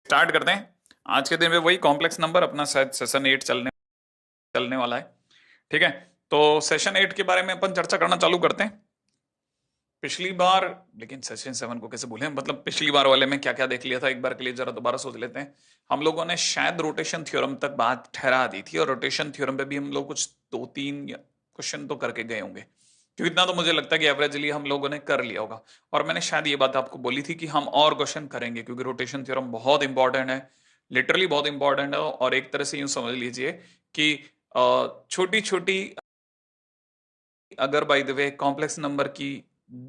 Start करते हैं। आज के दिन में वही कॉम्प्लेक्स नंबर अपना शायद सेशन 8 चलने वाला है। ठीक है, तो सेशन 8 के बारे में अपन चर्चा करना चालू करते हैं। पिछली बार, लेकिन सेशन 7 को कैसे भूलें, मतलब पिछली बार वाले में क्या क्या देख लिया था एक बार के लिए जरा दोबारा सोच लेते हैं। हम लोगों ने शायद रोटेशन थ्योरम तक बात ठहरा दी थी और रोटेशन थ्योरम पे भी हम लोग कुछ 2-3 क्वेश्चन तो करके गए होंगे, क्योंकि इतना तो मुझे लगता है कि एवरेजली हम लोगों ने कर लिया होगा। और मैंने शायद ये बात आपको बोली थी कि हम और क्वेश्चन करेंगे क्योंकि रोटेशन थ्योरम बहुत इंपॉर्टेंट है, लिटरली बहुत इंपॉर्टेंट है। और एक तरह से यूं समझ लीजिए कि छोटी छोटी, अगर by the way complex number की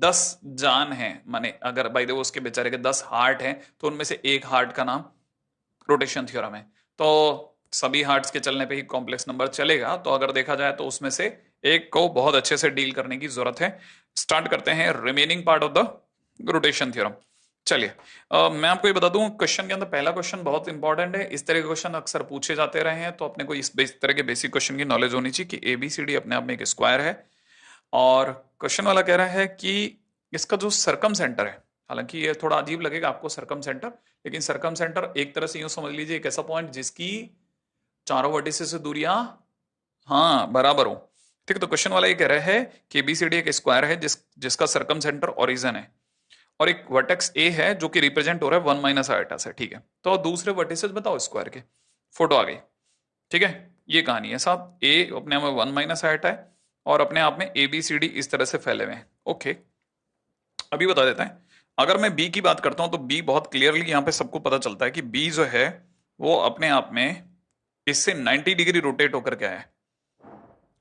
10 जान है, माने अगर बाय द वे उसके बेचारे के 10 हार्ट हैं, तो उनमें से एक हार्ट का नाम रोटेशन थ्योरम है। तो सभी हार्ट्स के चलने पे ही कॉम्प्लेक्स नंबर चलेगा, तो अगर देखा जाए तो उसमें से एक को बहुत अच्छे से डील करने की जरूरत है। स्टार्ट करते हैं remaining part of the rotation theorem. चलिए, मैं आपको ये बता दूं, क्वेश्चन के अंदर पहला क्वेश्चन बहुत इंपॉर्टेंट है। इस तरह के क्वेश्चन अक्सर पूछे जाते रहे हैं, तो अपने को इस तरह के बेसिक क्वेश्चन की नॉलेज होनी चाहिए कि एबीसीडी अपने आप में एक स्क्वायर है। और क्वेश्चन वाला कह रहा है कि इसका जो सरकम सेंटर है, हालांकि ये थोड़ा अजीब लगेगा आपको सरकम सेंटर, लेकिन सरकम सेंटर एक तरह से यूं समझ लीजिए एक ऐसा पॉइंट जिसकी चारों वर्टिसेस से दूरियां हाँ बराबर हो। ठीक है, तो क्वेश्चन वाला ये कह रहा है कि एबीसीडी एक स्क्वायर है जिसका सरकम सेंटर ओरिजिन है और एक वर्टेक्स ए है जो कि रिप्रेजेंट हो रहा है 1 - आयोटा से। ठीक है, तो दूसरे वर्टिसेस बताओ स्क्वायर के। फोटो आ गई। ठीक है, ये कहानी है साहब। ए अपने आप में 1 - आयोटा है और अपने आप में ए बी सी डी इस तरह से फैले हुए हैं। ओके, अभी बता देता है। अगर मैं बी की बात करता हूं तो बी बहुत क्लियरली यहां पे सबको पता चलता है कि बी जो है वो अपने आप में इससे 90 डिग्री रोटेट होकर के आया है,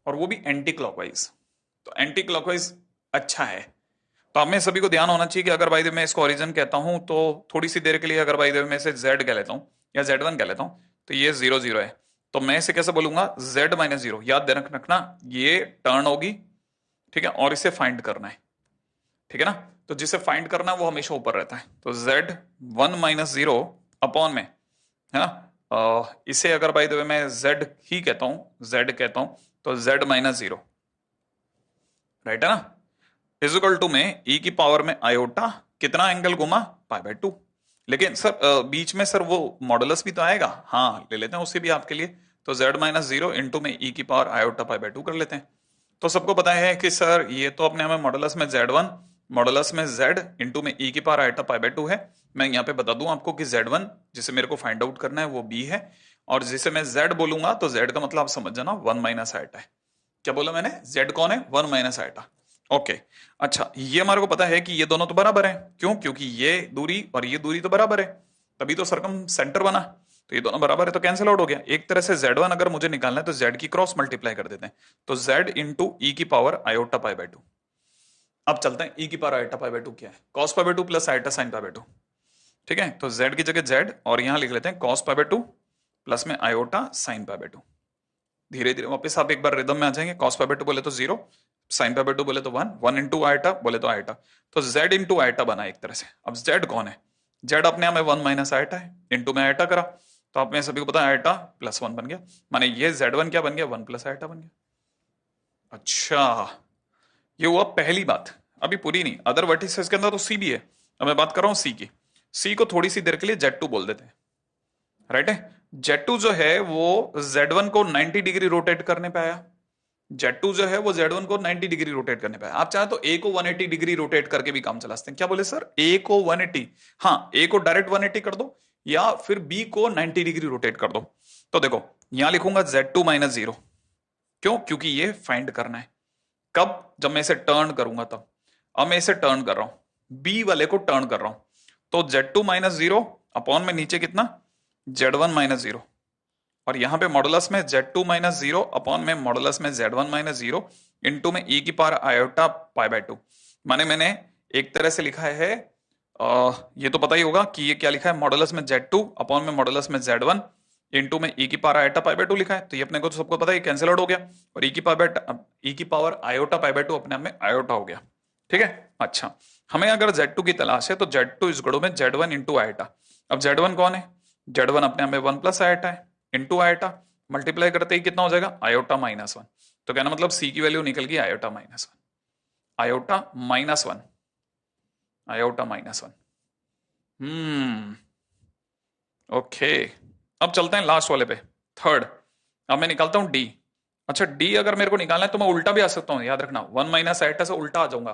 और वो भी एंटी क्लॉकवाइज। तो एंटी क्लॉकवाइज अच्छा है। तो आप में सभी को ध्यान होना चाहिए कि अगर बाई द वे मैं इसको ओरिजिन कहता हूं तो थोड़ी सी देर के लिए अगर बाई द वे मैं इसे जेड कह लेता हूं या Z1 कह लेता हूं, तो ये 0 0 है। तो मैं इसे कैसे बोलूंगा, Z - 0। याद दे रखना, ये टर्न होगी। ठीक है, और इसे फाइंड करना है। ठीक है ना, तो जिसे फाइंड करना है वो हमेशा ऊपर रहता है। तो Z1 - 0 अपॉन में, है ना, इसे अगर बाई द वे मैं Z ही कहता हूं, Z कहता हूं, तो Z - 0, राइट है ना, इजिकल टू में ई की पावर में आयोटा, कितना एंगल घुमा, π/2। लेकिन सर बीच में सर वो मॉडुलस भी तो आएगा, हाँ ले लेते हैं उसे भी आपके लिए। तो Z - 0 इंटू में ई की पावर आयोटा π/2 कर लेते हैं। तो सबको पता है कि सर ये तो अपने हमें मॉडुलस में Z1, मॉडुलस में Z इंटू में ई की पावर आयोटा π/2 है। मैं यहाँ पे बता दूं आपको कि Z1 जिसे मेरे को फाइंड आउट करना है वो B है, और जिसे मैं Z बोलूंगा तो Z का मतलब आप समझ जाना 1 - आयोटा है। क्या बोला मैंने, Z कौन है, 1 - आयोटा। ओके, अच्छा ये हमारे को पता है कि ये दोनों तो बराबर हैं। क्यों, क्योंकि ये दूरी और ये दूरी तो बराबर है, तभी तो सरकम सेंटर बना। तो ये दोनों बराबर है तो कैंसिल आउट हो गया। एक तरह से Z1 अगर मुझे निकालना है तो Z की क्रॉस मल्टीप्लाई कर देते हैं। तो Z इंटू ई की पावर आयोटा π/2। अब चलते हैं ई की पावर आयोटा π/2 क्या है, कॉस π/2 प्लस आयोटा साइन π/2। ठीक है, तो Z की जगह Z और यहां लिख लेते हैं कॉस π/2 प्लस में आयोटा साइन π/2। धीरे धीरे वापस आप एक बार रिदम में आ जाएंगे। कॉस π/2 बोले तो 0, साइन π/2 बोले तो 1, 1 इंटू आयटा बोले तो आयटा। तो Z इंटू आयटा बना एक तरह से। अब Z कौन है, Z अपने आप में 1 - आयटा है, इंटू में आयटा करा तो आप में सभी को पता है आयटा +1 बन गया। माने ये Z1 क्या बन गया, 1 + आयटा बन गया। अच्छा, ये हुआ पहली बात। अभी पूरी नहीं, अदर वर्टिसेस के अंदर तो C भी है। अब मैं बात कर रहा हूं C की। C को थोड़ी सी देर के लिए Z2 बोल देते हैं, राइट है। Z2 जो है वो Z1 को 90 डिग्री रोटेट करने पे आया। Z2 जो है वो Z1 को 90 डिग्री रोटेट करने पे आया। आप चाहे तो A को 180 डिग्री रोटेट करके भी काम चला सकते हैं। क्या बोले सर, A को 180, हाँ A को डायरेक्ट 180 कर दो या फिर B को 90 डिग्री रोटेट कर दो। तो देखो यहां लिखूंगा Z2 - 0। क्यों, क्योंकि ये फाइंड करना है। कब, जब मैं इसे टर्न करूंगा तब। अब मैं इसे टर्न कर रहा हूं, B वाले को टर्न कर रहा हूं, तो Z2 - 0 अपॉन में नीचे कितना, Z1 - 0, और यहां पे मॉडुलस में Z2 - 0 अपॉन में मॉडुलस में Z1 - 0 इंटू में ई की पावर आयोटा π/2। माने मैंने एक तरह से लिखा है, ये तो पता ही होगा कि ये क्या लिखा है, मॉडुलस में Z2 अपॉन में मॉडुलस में Z1 इंटू में ई की पावर आयोटा π/2 लिखा है। तो ये अपने को तो सबको पता है कैंसिल आउट हो गया, और ई की पावर आयोटा π/2 अपने आप में आयोटा हो गया। ठीक है, अच्छा हमें अगर Z2 की तलाश है तो Z2 इस गुणों में Z1 इंटू आयोटा। अब Z1 कौन है, Z1 अपने आप में 1 + आयोटा है, इंटू आयोटा, मल्टीप्लाई करते ही कितना हो जाएगा, आयोटा -1। तो कहना मतलब C की वैल्यू निकल गई आयोटा -1, आयोटा -1, आयोटा -1। ओके, अब चलते हैं लास्ट वाले पे, थर्ड। अब मैं निकालता हूं डी। अच्छा, डी अगर मेरे को निकालना है तो मैं उल्टा भी आ सकता हूं, याद रखना, 1 माइनस आइटा से उल्टा आ जाऊंगा,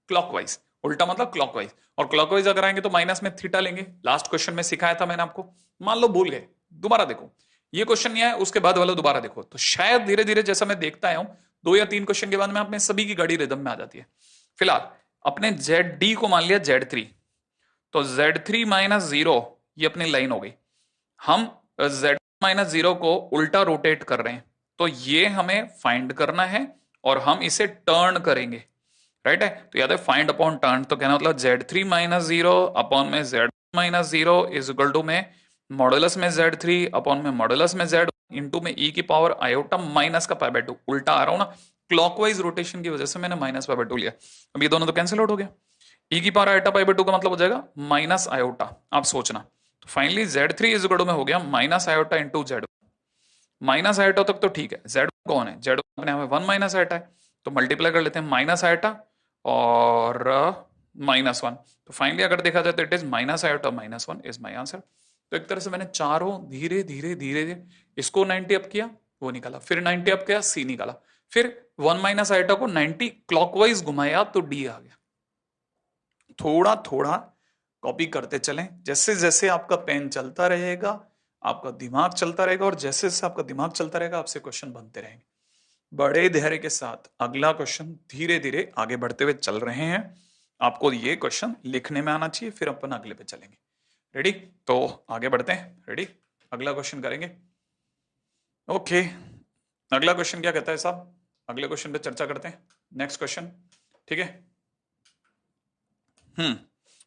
क्लॉकवाइज। उल्टा मतलब क्लॉकवाइज, और क्लॉकवाइज अगर आएंगे तो माइनस में थीटा लेंगे। लास्ट क्वेश्चन में सिखाया था मैंने आपको, मान लो भूल गए, दोबारा देखो। ये क्वेश्चन नहीं आया, उसके बाद वाला दोबारा देखो, तो शायद धीरे धीरे जैसा मैं देखता आया हूं, 2 या 3 क्वेश्चन के बाद में अपने सभी की गाड़ी रिदम में आ जाती है। फिलहाल अपने जेड डी को मान लिया Z3, तो Z3 माइनस 0 ये अपनी लाइन हो गई। हम Z माइनस 0 को उल्टा रोटेट कर रहे हैं, तो ये हमें फाइंड करना है और हम इसे टर्न करेंगे, राइट है। तो याद है फाइंड अपॉन टर्न, तो कहना मतलब Z3 माइनस 0 अपॉन में Z minus 0 is equal to में मॉडुलस में Z3 अपॉन में मॉडुलस में Z इंटू में e की पावर आयोटा माइनस का पाई बाय 2। उल्टा आ रहा हूं ना, क्लॉकवाइज रोटेशन की वजह से मैंने माइनस पाई बाय 2 लिया। अब ये दोनों तो कैंसिल आउट हो गया, e की पावर आयोटा पाई बाय 2 का मतलब हो जाएगा माइनस आयोटा। आप सोचना, तो फाइनली Z3 इज इक्वल में हो गया minus iota into Z। Minus iota तक तो ठीक है, Z कौन है, Z अपने हमें 1 माइनस आयोटा है, तो मल्टीप्लाई कर लेते हैं माइनस आयोटा और -1। तो फाइनली अगर देखा जाए तो it is minus iota -1 is my answer. तो एक तरह से मैंने चारों धीरे धीरे धीरे धीरे इसको 90 अप किया, वो निकाला, फिर 90 अप किया, सी निकाला, फिर 1 माइनस आयोटा को 90 क्लॉकवाइज घुमाया तो डी आ गया। थोड़ा थोड़ा कॉपी करते चलें, जैसे जैसे आपका पेन चलता रहेगा, आपका दिमाग चलता रहेगा, और जैसे जैसे आपका दिमाग चलता रहेगा आपसे क्वेश्चन बनते रहेंगे बड़े धैर्य के साथ। अगला क्वेश्चन धीरे धीरे आगे बढ़ते हुए चल रहे हैं, आपको ये क्वेश्चन लिखने में आना चाहिए, फिर अपन अगले पे चलेंगे। रेडी? तो आगे बढ़ते हैं, रेडी? अगला क्वेश्चन करेंगे। ओके, अगला क्वेश्चन क्या कहता है साहब, अगले क्वेश्चन पे चर्चा करते हैं, नेक्स्ट क्वेश्चन, ठीक है।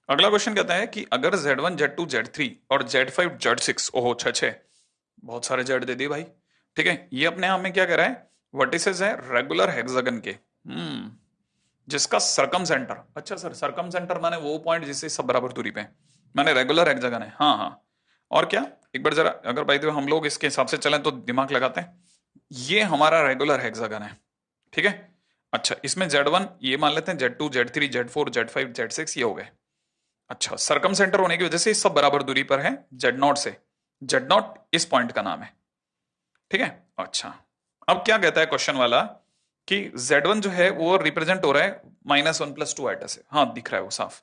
अगला क्वेश्चन कहता है कि अगर Z1 Z2 Z3 और Z5 Z6, ओहो छे, बहुत सारे जेड दे दिए भाई, ठीक है। ये अपने आप में क्या कह रहा है, वर्टिसेस है रेगुलर हेक्सागन के, जिसका सरकम सेंटर, अच्छा सर सरकम सेंटर माने वो पॉइंट जिससे सब बराबर दूरी पे, माने रेगुलर हेक्सागन है, हाँ हाँ। और क्या, एक बार जरा अगर भाई हम लोग इसके हिसाब से चलें तो दिमाग लगाते हैं, ये हमारा रेगुलर हेक्सागन है, ठीक है। अच्छा, इसमें Z1 ये मान लेते हैं, Z2 Z3 Z4 Z5 Z6 ये हो गए। अच्छा, सरकम सेंटर होने की वजह से सब बराबर दूरी पर है Z0 से, Z0 इस पॉइंट का नाम है, ठीक है। अच्छा, अब क्या कहता है क्वेश्चन वाला कि Z1 जो है वो रिप्रेजेंट हो रहा है -1 + 2 आइटा से, हाँ दिख रहा है वो साफ।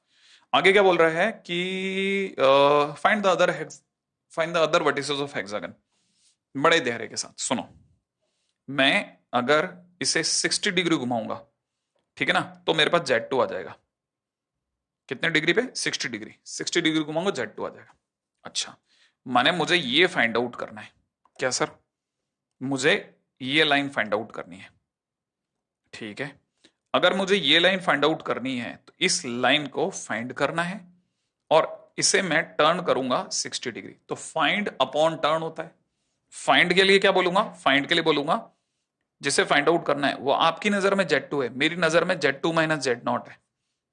आगे क्या बोल रहा है कि find the other vertices of hexagon. बड़े धैर्य के साथ सुनो, मैं अगर इसे 60 डिग्री घुमाऊंगा, ठीक है ना, तो मेरे पास Z2 आ जाएगा। कितने डिग्री पे, 60 डिग्री, 60 डिग्री घुमाऊंगा Z2 आ जाएगा। अच्छा, माने मुझे ये फाइंड आउट करना है, क्या सर, मुझे ये लाइन फाइंड आउट करनी है, ठीक है। अगर मुझे ये लाइन फाइंड आउट करनी है तो इस लाइन को फाइंड करना है, और इसे मैं टर्न करूंगा 60 डिग्री, तो फाइंड अपॉन टर्न होता है। फाइंड के लिए क्या बोलूंगा, फाइंड के लिए बोलूंगा जिसे फाइंड आउट करना है वो आपकी नजर में Z2 है, मेरी नजर में Z2 माइनस Z0 है,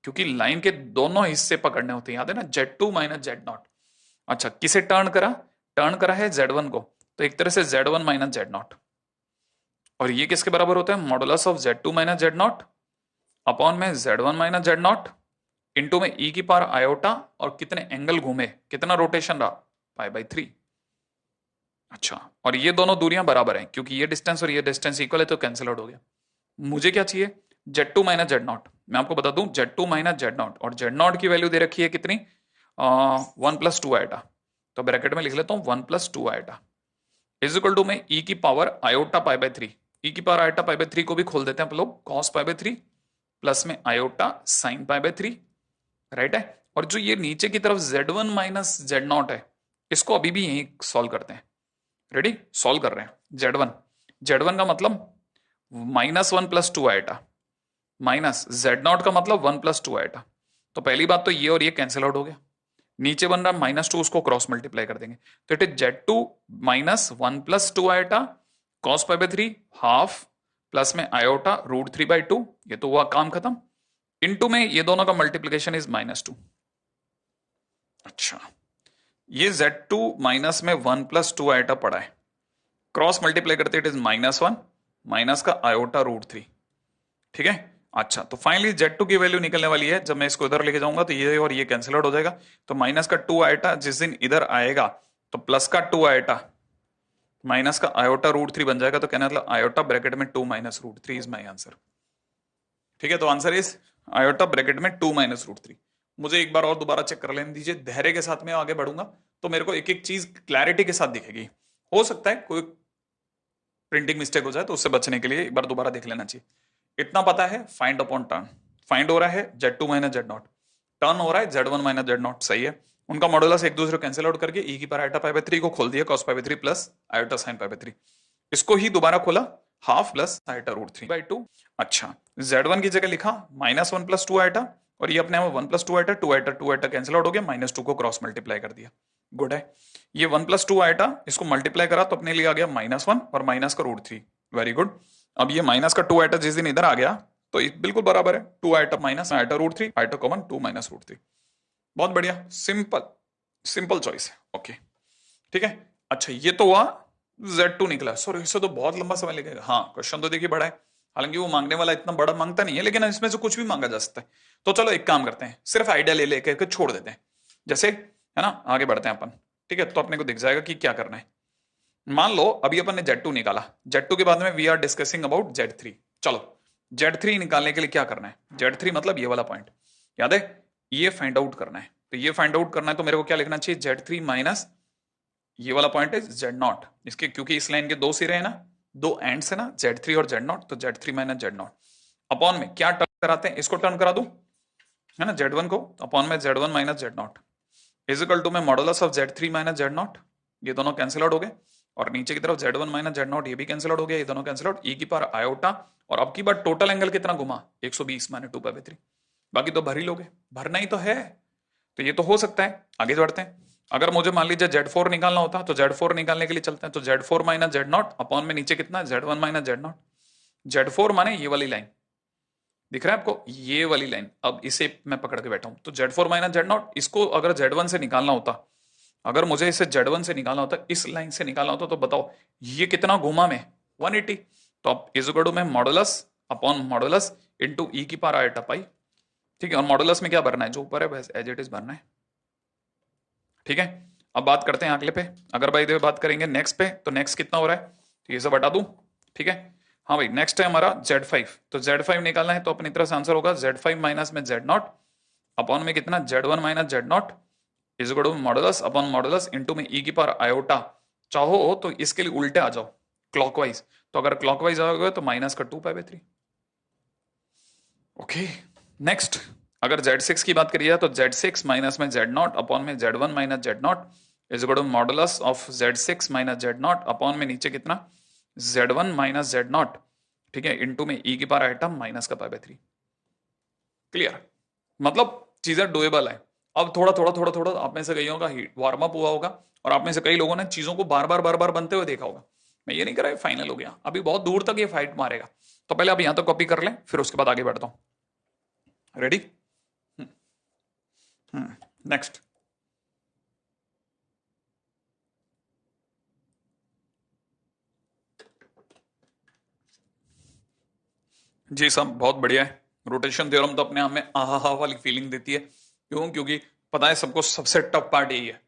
क्योंकि लाइन के दोनों हिस्से पकड़ने होते हैं, याद है ना, Z2 माइनस Z0। अच्छा, किसे टर्न करा, टर्न करा है Z1 को, तो एक तरह से Z1 माइनस Z0, और ये किसके बराबर होता है, modulus of Z2 minus Z0 upon में Z1 माइनस Z0 इंटू में e की पावर आयोटा, और कितने एंगल घूमे, कितना रोटेशन रहा, π/3। अच्छा, और ये दोनों दूरियां बराबर हैं, क्योंकि ये डिस्टेंस और ये डिस्टेंस इक्वल है, तो कैंसिल आउट हो गया। मुझे क्या चाहिए, Z2 माइनस Z0। मैं आपको बता दूं Z2 माइनस Z0, और Z0 की वैल्यू दे रखी है कितनी, 1 + 2 आइटा, तो ब्रैकेट में लिख लेता हूं 1 + 2 आइटा इज इक्वल टू में e की पावर आयोटा π/3। e की पावर आयोटा π/3 को भी खोल देते हैं आप लोग, cos π/3 प्लस में आयोटा sin π/3, राइट है। और जो ये नीचे की तरफ Z1 माइनस Z0 है, इसको अभी भी यही सॉल्व करते हैं, रेडी, सॉल्व कर रहे हैं। Z1 का मतलब -1 + 2 आइटा, माइनस Z0 का मतलब 1 + 2 आइटा, तो पहली बात तो ये और ये कैंसिल आउट हो गया, नीचे बन रहा -2, उसको क्रॉस मल्टीप्लाई कर देंगे, तो it is Z2 minus 1 + 2 iota cos π/3 half plus में आयोटा √3/2, ये तो हुआ काम खत्म, इनटू में ये दोनों का मल्टीप्लिकेशन इज -2। अच्छा, ये Z2 माइनस में 1 + 2 आयोटा पड़ा है, क्रॉस मल्टीप्लाई करते इट इज -1 माइनस का आयोटा √3, ठीक है। अच्छा, तो फाइनली Z2 की वैल्यू निकलने वाली है, जब मैं इसको इधर लेके जाऊंगा तो ये और ये कैंसिल आउट हो जाएगा, तो माइनस का 2 आइटा जिस दिन इधर आएगा तो प्लस का 2 आयोटा माइनस का आयोटा √3 बन जाएगा, तो कहना मतलब आयोटा ब्रैकेट में 2 माइनस √3 इज माई आंसर। ठीक है, तो आंसर इज आयोटा ब्रैकेट में 2 माइनस √3। मुझे एक बार और दोबारा चेक कर लेने दीजिए, धैर्य के साथ में आगे बढ़ूंगा तो मेरे को एक एक चीज क्लैरिटी के साथ दिखेगी। हो सकता है कोई प्रिंटिंग मिस्टेक हो जाए, तो उससे बचने के लिए एक बार दोबारा देख लेना चाहिए। इतना पता है, फाइंड अपॉन टर्न, फाइंड हो रहा है Z2 माइनस Z0, टर्न हो रहा है Z1 माइनस Z0, सही है। उनका मॉडुलस एक दूसरे को कैंसिल आउट करके e की पावर आयोटा पाई बाय 3 को खोल दिया cos pi by 3 plus iota sine pi by 3, इसको ही दोबारा खोला हाफ प्लस आयोटा √3/2। अच्छा, Z1 की जगह लिखा -1 प्लस 2 आयोटा, और ये अपने 1 plus 2 iota, 2 iota cancel out हो गया, -2 को क्रॉस मल्टीप्लाई कर दिया, गुड है। ये 1 प्लस 2 आयोटा इसको मल्टीप्लाई करा तो अपने लिए आ गया -1 और माइनस का √3, वेरी गुड। अब ये माइनस का 2 आयोटा जिस दिन इधर आ गया तो बिल्कुल बराबर है, 2 iota minus iota √3, iota common 2 minus √3, बहुत बढ़िया, सिंपल सिंपल चॉइस है, ओके ठीक है। अच्छा, ये तो हुआ Z2 निकला, सॉरी इसे तो बहुत लंबा समय लगेगा। हाँ, क्वेश्चन तो देखिए बड़ा है, हालांकि वो मांगने वाला इतना बड़ा मांगता नहीं है, लेकिन इसमें से कुछ भी मांगा जा सकता है। तो चलो एक काम करते हैं, सिर्फ आइडिया ले लेकर छोड़ देते हैं, जैसे है ना, आगे बढ़ते हैं अपन। ठीक है, तो अपने को दिख जाएगा कि क्या करना है। मान लो अभी अपन ने Z2 निकाला, Z2 के बाद में we are discussing about Z3। चलो Z3 निकालने के लिए क्या करना है, Z3 मतलब ये वाला पॉइंट याद है, ये फाइंड आउट करना है। तो ये फाइंड आउट करना है तो मेरे को क्या लिखना चाहिए, Z3 माइनस ये वाला पॉइंट है Z0, इसके क्योंकि इस लाइन के दो सिरे हैं ना, दो एंड्स है ना, Z3 और Z0, तो Z3 माइनस Z0 अपॉन में क्या टर्न कराते हैं, इसको टर्न करा दूं, है ना, Z1 को अपॉन में Z1 minus Z0 is equal to में modulus of Z3 minus Z0, ये दोनों कैंसिल आउट हो गए, और नीचे की तरफ Z1 माइनस Z0 ये भी कैंसिल आउट हो गया, ये दोनों कैंसिल आउट, e की पावर आयोटा, और अब की बार टोटल एंगल कितना घुमा, 120 माइनस 2/3, बाकी तो भर ही लोगे, भरना ही तो है। तो ये तो हो सकता है, आगे बढ़ते हैं। अगर मुझे मान लीजिए Z4 निकालना होता तो Z4 निकालने के लिए चलते हैं, तो Z4 माइनस Z0 अपॉन में नीचे कितना है, Z1 माइनस Z0, Z4 माने ये वाली लाइन दिख रहा है आपको, ये वाली लाइन, अब इसे मैं पकड़ के बैठा हूं, तो Z4 माइनस Z0, इसको अगर Z1 से निकालना होता, अगर मुझे इसे Z1 से निकालना होता, इस लाइन से निकालना होता, तो बताओ ये कितना घुमा में, 180, तो अब इज इक्वल टू में modulus upon modulus into e की पावर आयोटा पाई। ठीक है, और मॉडुलस में क्या भरना है, जो ऊपर है बस एज इट इज भरना है। ठीक है, अब बात करते हैं अगले पे। अगर भाई देखो बात करेंगे नेक्स्ट पे, तो नेक्स्ट कितना हो रहा है, तो ये सब हटा दूं। ठीक है, हाँ भाई, नेक्स्ट है हमारा Z5, तो Z5 निकालना है, तो अपनी तरफ से आंसर होगा Z5 माइनस में Z0 अपॉन में कितना, Z1 minus Z0 is equal to modulus upon modulus into में e की पावर आयोटा, चाहो तो इसके लिए उल्टे आ जाओ क्लॉकवाइज, तो अगर क्लॉकवाइज आओगे तो माइनस का 2π/3। ओके, नेक्स्ट अगर Z6 की बात करिए तो Z6 माइनस में Z0 अपॉन में Z1 minus Z0 is equal to modulus of Z6 minus Z0 upon में नीचे कितना, Z1 माइनस Z0, ठीक है, इनटू में e की पावर आइटम माइनस का π/3। क्लियर, मतलब चीजें डुएबल है। अब थोड़ा थोड़ा थोड़ा थोड़ा आप में से कईयों का वार्म अप हुआ होगा, और आप में से कई लोगों ने चीजों को बार बार बनते हुए देखा होगा। मैं ये नहीं कह रहा फाइनल हो गया, अभी बहुत दूर तक ये फाइट मारेगा, तो पहले आप यहां तक कॉपी कर लें, फिर उसके बाद आगे बढ़ता हूं। Ready, next. जी सब बहुत बढ़िया है, रोटेशन थ्योरम तो अपने आप में आहा वाली फीलिंग देती है, क्यों, क्योंकि पता है सबको सबसे टफ पार्ट यही है।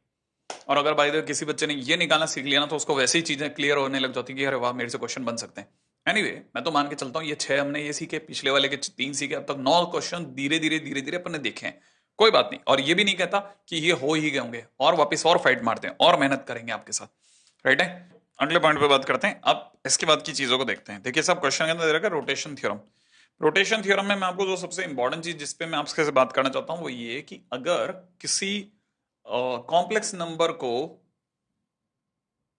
और अगर भाई किसी बच्चे ने ये निकालना सीख लिया ना, तो उसको वैसे ही चीजें क्लियर होने लग जाती कि अरे वाह मेरे से क्वेश्चन बन सकते हैं। एनीवे, मैं तो मान के चलता हूँ ये 6 हमने ये सीखे, पिछले वाले के 3 सीखे, अब तक 9 क्वेश्चन धीरे धीरे अपन ने देखे हैं, कोई बात नहीं। और ये भी नहीं कहता कि ये हो ही गए होंगे, और वापस और फाइट मारते हैं और मेहनत करेंगे आपके साथ, राइट है। अगले पॉइंट पे बात करते हैं, अब इसके बाद की चीजों को देखते हैं। देखिए सब क्वेश्चन के अंदर दे रखा है रोटेशन थ्योरम। रोटेशन थ्योरम में मैं आपको जो सबसे इंपॉर्टेंट चीज जिसपे मैं आपसे बात करना चाहता हूं वो ये कि अगर किसी कॉम्प्लेक्स नंबर को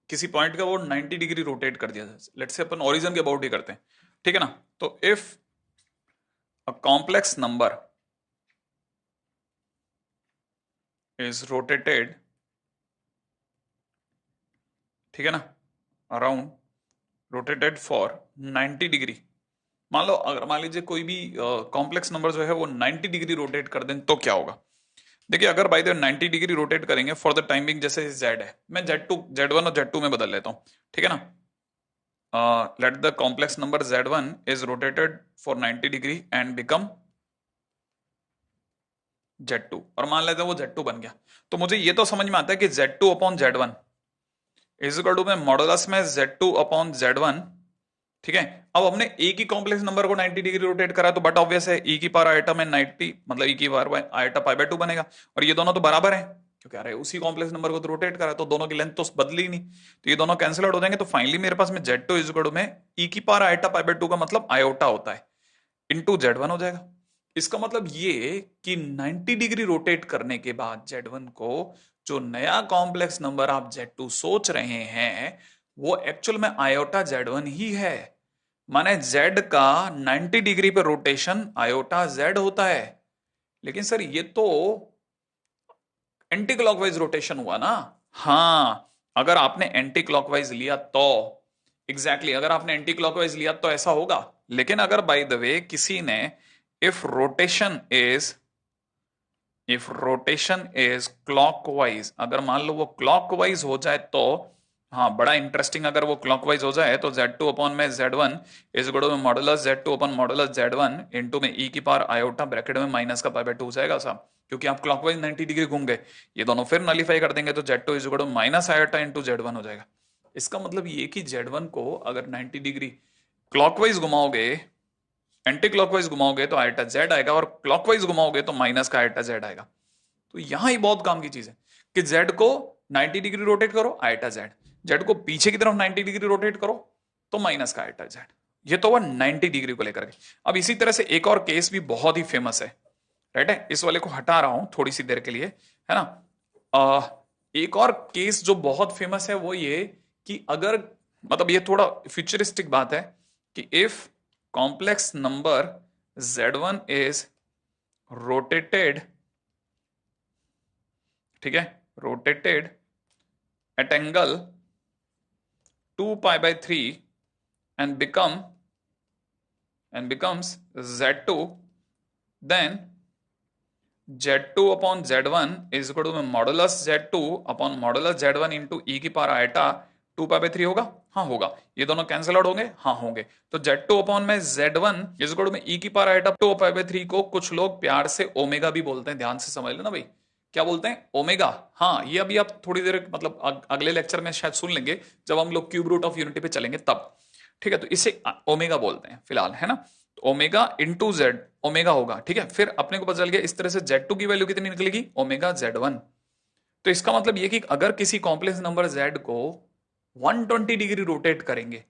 किसी पॉइंट का वो 90 डिग्री रोटेट कर दिया जाए, लेट्स से अपन ओरिजिन के अबाउट ही करते हैं, ठीक है ना, तो if a complex number is rotated, ठीक है ना, अराउंड रोटेटेड फॉर 90 डिग्री, मान लो अगर मान लीजिए कोई भी कॉम्प्लेक्स नंबर जो है वो 90 डिग्री रोटेट कर दें तो क्या होगा। देखिए अगर बाय द 90 डिग्री रोटेट करेंगे फॉर द टाइमिंग, जैसे Z है, मैं Z2 Z1 और Z2 में बदल लेता हूं, ठीक है ना, let the complex number Z1 is rotated for 90 degree and become Z2, और मान लेते हैं वो Z2 बन गया, तो मुझे ये तो समझ में आता है कि Z2 upon Z1 is equal to में मॉडुलस में Z2 अपॉन Z1, ठीक है। अब हमने एक ही कॉम्प्लेक्स नंबर को 90 डिग्री रोटेट करा तो बट ऑब्वियस है e की पावर आइटा में 90 मतलब e की पावर आइटा पाई बाय 2 बनेगा, और ये दोनों तो बराबर हैं क्योंकि अरे उसी कॉम्प्लेक्स नंबर को तो रोटेट करा तो दोनों की लेंथ तो बदली नहीं, तो ये दोनों कैंसिल आउट हो जाएंगे। तो फाइनली मेरे पास में Z2 इज इक्वल टू में e की पावर आइटा पाई बाय 2 का मतलब आयोटा होता है इनटू Z1 हो जाएगा। इसका मतलब ये कि 90 डिग्री रोटेट करने के बाद Z1 को जो नया कॉम्प्लेक्स नंबर आप Z2 सोच रहे हैं वो एक्चुअल में आयोटा Z1 ही है। माने Z का 90 डिग्री पर रोटेशन आयोटा Z होता है। लेकिन सर ये तो एंटी क्लॉकवाइज रोटेशन हुआ ना। हाँ, अगर आपने एंटी क्लॉकवाइज लिया तो एग्जैक्टली अगर आपने एंटी क्लॉकवाइज लिया तो ऐसा होगा। लेकिन अगर बाय द वे किसी ने इफ रोटेशन इज क्लॉकवाइज, अगर मान लो वो क्लॉकवाइज हो जाए तो हाँ बड़ा इंटरेस्टिंग, अगर वो क्लॉकवाइज हो जाए तो Z2 अपॉन में Z1 is equal to modulus Z2 upon modulus Z1 into में e की पावर आयोटा ब्रैकेट में माइनस का पाई बाय 2 हो जाएगा साहब, क्योंकि आप क्लॉकवाइज 90 डिग्री घूम गए, ये दोनों फिर नलीफाई कर देंगे तो Z2 is equal to minus iota into Z1 हो जाएगा। इसका मतलब ये कि Z1 को अगर 90 डिग्री क्लॉकवाइज घुमाओगे, एंटी क्लॉकवाइज घुमाओगे तो आयोटा Z आएगा, और क्लॉकवाइज घुमाओगे तो माइनस का आयोटा Z आएगा। तो यहां ही बहुत काम की चीज है कि Z को 90 डिग्री रोटेट करो आयोटा Z को पीछे की तरफ 90 डिग्री रोटेट करो तो माइनस का आयोटा Z। ये तो हुआ 90 डिग्री को लेकर के। अब इसी तरह से एक और केस भी बहुत ही फेमस है, राइट है, इस वाले को हटा रहा हूं थोड़ी सी देर के लिए, है ना। एक और केस जो बहुत फेमस है वो ये कि अगर मतलब ये थोड़ा फ्यूचरिस्टिक बात है कि if complex number Z1 is rotated, ठीक है, rotated eight angle 2 pi by 3 and becomes Z2, then Z2 upon Z1 is equal to modulus Z2 upon modulus Z1 into e की पावर आयटा 2 पाई बाय 3 होगा। हाँ होगा। ये दोनों cancel out होंगे, हाँ होंगे। तो Z2 अपॉन में Z1 इज इक्वल टू में e की पावर आयटा 2 पाई बाय 3 को कुछ लोग प्यार से ओमेगा भी बोलते हैं, ध्यान से समझ लेना भाई, क्या बोलते हैं, ओमेगा। हाँ ये अभी आप थोड़ी देर मतलब अगले लेक्चर में शायद सुन लेंगे जब हम लोग क्यूब रूट ऑफ यूनिटी पे चलेंगे तब, ठीक है। तो इसे ओमेगा बोलते हैं फिलहाल, है ना। तो ओमेगा इंटू जेड ओमेगा होगा, ठीक है। फिर अपने को पता चल गया इस तरह से Z2 की वैल्यू कितनी निकलेगी, ओमेगा Z1। तो इसका मतलब ये कि अगर किसी कॉम्प्लेक्स नंबर Z को 120 डिग्री रोटेट करेंगे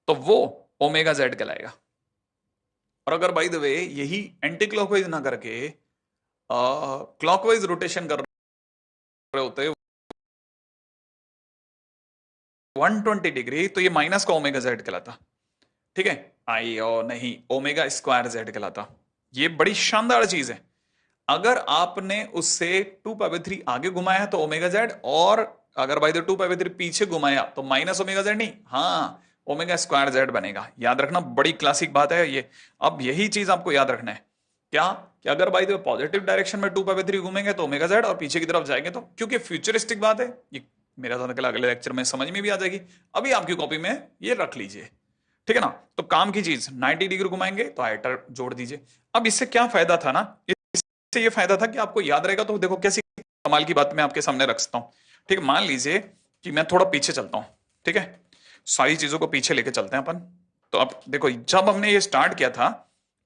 तो वो ओमेगा Z कहलाएगा। और अगर बाय द वे यही एंटी क्लॉकवाइज ना करके क्लॉकवाइज रोटेशन कर रहे होते 120 डिग्री तो ये माइनस का ओमेगा Z कहलाता, ठीक है। आई और नहीं, ओमेगा स्क्वायर Z कहलाता। ये बड़ी शानदार चीज है। अगर आपने उससे 2 पाई बाय 3 आगे घुमाया तो ओमेगा Z, और अगर बाय द 2 पाई बाय 3 पीछे घुमाया तो माइनस ओमेगा Z नहीं, हाँ ओमेगा स्क्वायर Z बनेगा। याद रखना, बड़ी क्लासिक बात है ये। अब यही चीज आपको याद रखना है क्या कि अगर बाय द पॉजिटिव डायरेक्शन में 2 पाई बाय 3 घूमेंगे तो ओमेगा Z, और पीछे की तरफ जाएंगे तो, क्योंकि फ्यूचरिस्टिक बात है ये, मेरा तो निकला अगले लेक्चर में समझ में भी आ जाएगी। अभी आपकी कॉपी में ये रख लीजिए, ठीक है ना। तो काम की चीज 90 डिग्री घुमाएंगे तो आयटर जोड़ दीजिए। अब इससे क्या फायदा था ना, इससे ये फायदा था कि आपको याद रहेगा। तो देखो कैसी कमाल की बात मैं आपके सामने रख सकता हूं, ठीक है। मान लीजिए कि मैं थोड़ा पीछे चलता हूं, ठीक है, सारी चीजों को पीछे लेके चलते हैं अपन। तो अब देखो जब हमने ये स्टार्ट किया था,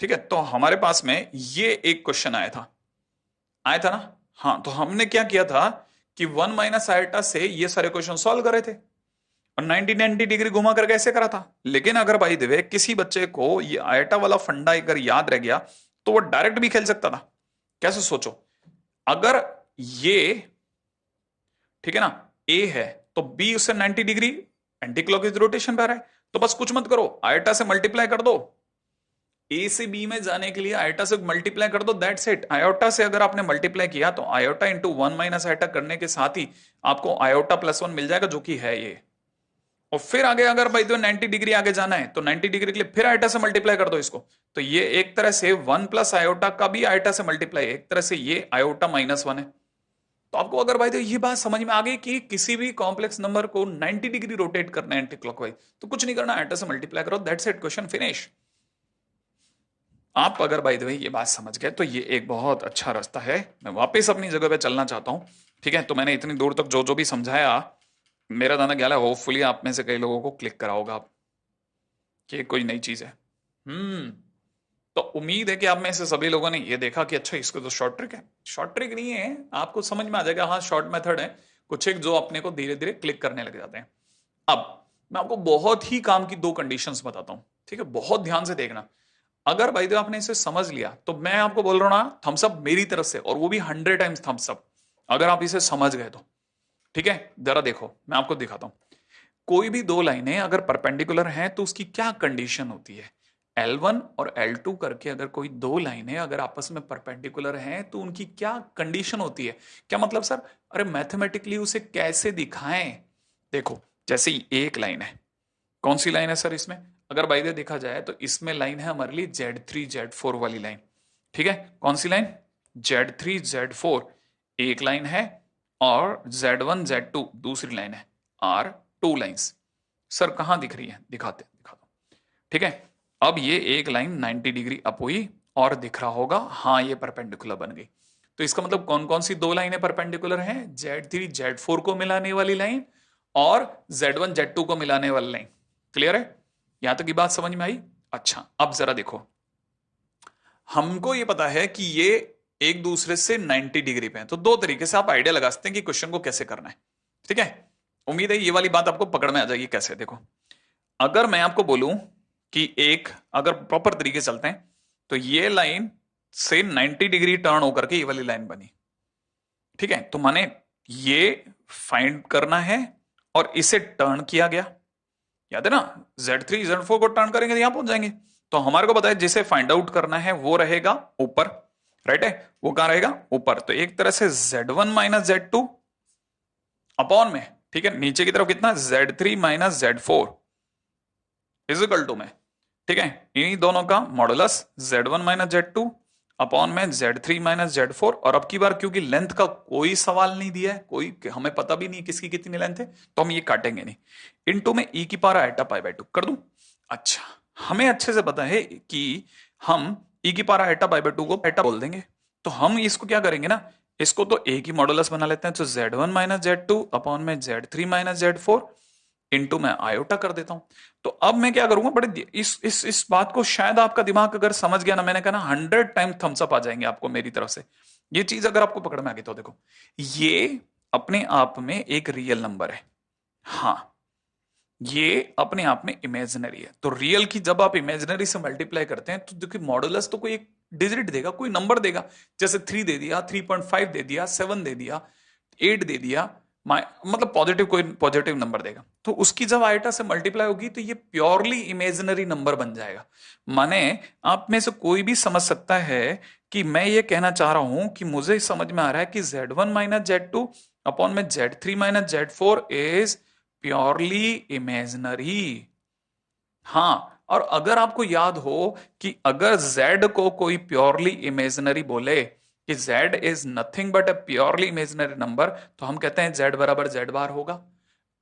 ठीक है, तो हमारे पास में ये एक क्वेश्चन आया था ना। हाँ, तो हमने क्या किया था कि 1 माइनस आयटा से ये सारे क्वेश्चन सॉल्व करे थे और 90 डिग्री घुमा करके ऐसे करा था। लेकिन अगर भाई देवे किसी बच्चे को ये आयटा वाला फंडा अगर याद रह गया तो वो डायरेक्ट भी खेल सकता था। कैसे, सोचो, अगर ये ठीक है ना ए है तो बी उससे 90 डिग्री एंटी क्लॉकवाइज रोटेशन पे आ रहा है, तो बस कुछ मत करो, आयटा से मल्टीप्लाई कर दो। ए से बी में जाने के लिए आयोटा से मल्टीप्लाई कर दो, दैट्स इट। आयोटा से अगर आपने मल्टीप्लाई किया तो आयोटा इंटू 1 माइनस आयोटा करने के साथ ही आपको आयोटा प्लस 1 मिल जाएगा, जो कि है ये। और फिर आगे अगर भाई तो 90 डिग्री आगे जाना है तो 90 डिग्री के लिए फिर आयोटा से मल्टीप्लाई कर दो इसको। तो ये एक तरह से 1 प्लस आयोटा का भी आयोटा से मल्टीप्लाई है, एक तरह से ये आयोटा माइनस 1 है। तो आपको अगर भाई तो ये बात समझ में आ गई कि किसी भी कॉम्प्लेक्स नंबर को 90 डिग्री रोटेट करना है एंटी क्लॉकवाइज, तो कुछ नहीं करना, आयोटा से मल्टीप्लाई करो, दैट्स इट, क्वेश्चन फिनिश। आप अगर बाय द वे ये बात समझ गए तो ये एक बहुत अच्छा रास्ता है। मैं वापस अपनी जगह पे चलना चाहता हूं, ठीक है। तो मैंने इतनी दूर तक जो जो भी समझाया मेरा दाना ख्याल है होपफुली आप में से कई लोगों को क्लिक कराओगा आप कि कोई नई चीज है। तो उम्मीद है कि आप में से सभी लोगों ने ये देखा कि अच्छा इसको तो शॉर्ट ट्रिक है। शॉर्ट ट्रिक नहीं है, आपको समझ में आ जाएगा, हाँ शॉर्ट मेथड है कुछ एक जो अपने को धीरे धीरे क्लिक करने लग जाते हैं। अब मैं आपको बहुत ही काम की दो कंडीशंस बताता हूं, ठीक है, बहुत ध्यान से देखना। अगर भाई तो आपने इसे समझ लिया तो मैं आपको बोल रहा हूं ना, थम्स अप मेरी तरफ से, और वो भी 100 टाइम्स थम्स अप अगर आप इसे समझ गए तो। ठीक है, जरा देखो मैं आपको दिखाता हूं। कोई भी दो लाइनें अगर परपेंडिकुलर हैं तो उसकी क्या कंडीशन होती है। L1 और L2 करके अगर कोई दो लाइनें अगर आपस में परपेंडिकुलर हैं तो उनकी क्या कंडीशन होती है। क्या मतलब सर, अरे मैथमेटिकली उसे कैसे दिखाएं। देखो जैसे एक लाइन है, कौन सी लाइन है सर इसमें, अगर बाय द वे देखा जाए तो इसमें लाइन है हमारे लिए Z3 Z4 वाली लाइन। ठीक है, कौन सी लाइन, Z3 Z4 एक लाइन है, और Z1 Z2 दूसरी लाइन है, आर टू लाइन्स। सर कहां दिख रही है, दिखाते दिखा दो। ठीक है, अब ये एक लाइन 90 डिग्री अप हुई और दिख रहा होगा हाँ ये परपेंडिकुलर बन गई। तो इसका मतलब कौन कौन सी दो लाइनें परपेंडिकुलर हैं, Z3 Z4 को मिलाने वाली लाइन और Z1 Z2 को मिलाने वाली लाइन। क्लियर है, यहां तक की बात समझ में आई। अच्छा अब जरा देखो, हमको ये पता है कि ये एक दूसरे से 90 डिग्री पे हैं, तो दो तरीके से आप आइडिया लगा सकते हैं कि क्वेश्चन को कैसे करना है। ठीक है, उम्मीद है ये वाली बात आपको पकड़ में आ जाएगी। कैसे, देखो अगर मैं आपको बोलूं कि एक, अगर प्रॉपर तरीके से चलते हैं तो ये लाइन से 90 डिग्री टर्न होकर के ये वाली लाइन बनी। ठीक है, तो माने ये फाइंड करना है और इसे टर्न किया गया, याद है ना, Z3 Z4 को टर्न करेंगे तो यहां पहुंच जाएंगे। तो हमारे को पता है जिसे फाइंड आउट करना है वो रहेगा ऊपर, राइट है, वो कहां रहेगा ऊपर। तो एक तरह से Z1 माइनस Z2 अपॉन में, ठीक है, नीचे की तरफ कितना Z3 minus Z4 is equal to में, ठीक है, इन्हीं दोनों का modulus Z1 minus Z2 upon में Z3 माइनस Z4। और अब की बार क्योंकि लेंथ का कोई सवाल नहीं दिया है, कोई हमें पता भी नहीं किसकी कितनी लेंथ है, तो हम ये काटेंगे नहीं। इनटू में e की पावर आइटा पाई बाय 2 कर दूं। अच्छा, हमें अच्छे से पता है कि हम e की पावर आइटा पाई बाय 2 को आइटा बोल देंगे, तो हम इसको क्या करेंगे ना, इसको तो a की मॉडुलस बना लेते हैं, तो Z1 माइनस Z2 अपॉन में Z3 माइनस Z4 इनटू मैं आयोटा कर देता हूं। तो अब मैं क्या करूंगा, बड़े इस बात को शायद आपका दिमाग अगर समझ गया ना, मैंने कहा ना 100 टाइम थम्स अप आ जाएंगे आपको मेरी तरफ से। ये चीज अगर आपको पकड़ में आ गई तो देखो, ये अपने आप में एक रियल नंबर है, हाँ ये अपने आप में इमेजिनरी है। तो रियल की जब आप इमेजिनरी से मल्टीप्लाई करते हैं तो देखिए मॉडुलस तो कोई एक डिजिट देगा, कोई नंबर देगा, जैसे 3 दे दिया, 3.5 दे दिया, 7 दे दिया, 8 दे दिया, मतलब पॉजिटिव, कोई पॉजिटिव नंबर देगा। तो उसकी जब आइटा से मल्टीप्लाई होगी तो ये प्योरली इमेजिनरी नंबर बन जाएगा। माने आप में से कोई भी समझ सकता है कि मैं ये कहना चाह रहा हूं कि मुझे समझ में आ रहा है कि Z1 माइनस Z2 अपॉन में Z3 minus Z4 is purely imaginary. हाँ, और अगर आपको याद हो कि अगर Z को कोई प्योरली इमेजिनरी बोले कि Z is nothing but a purely imaginary number, तो हम कहते हैं Z बराबर Z बार होगा।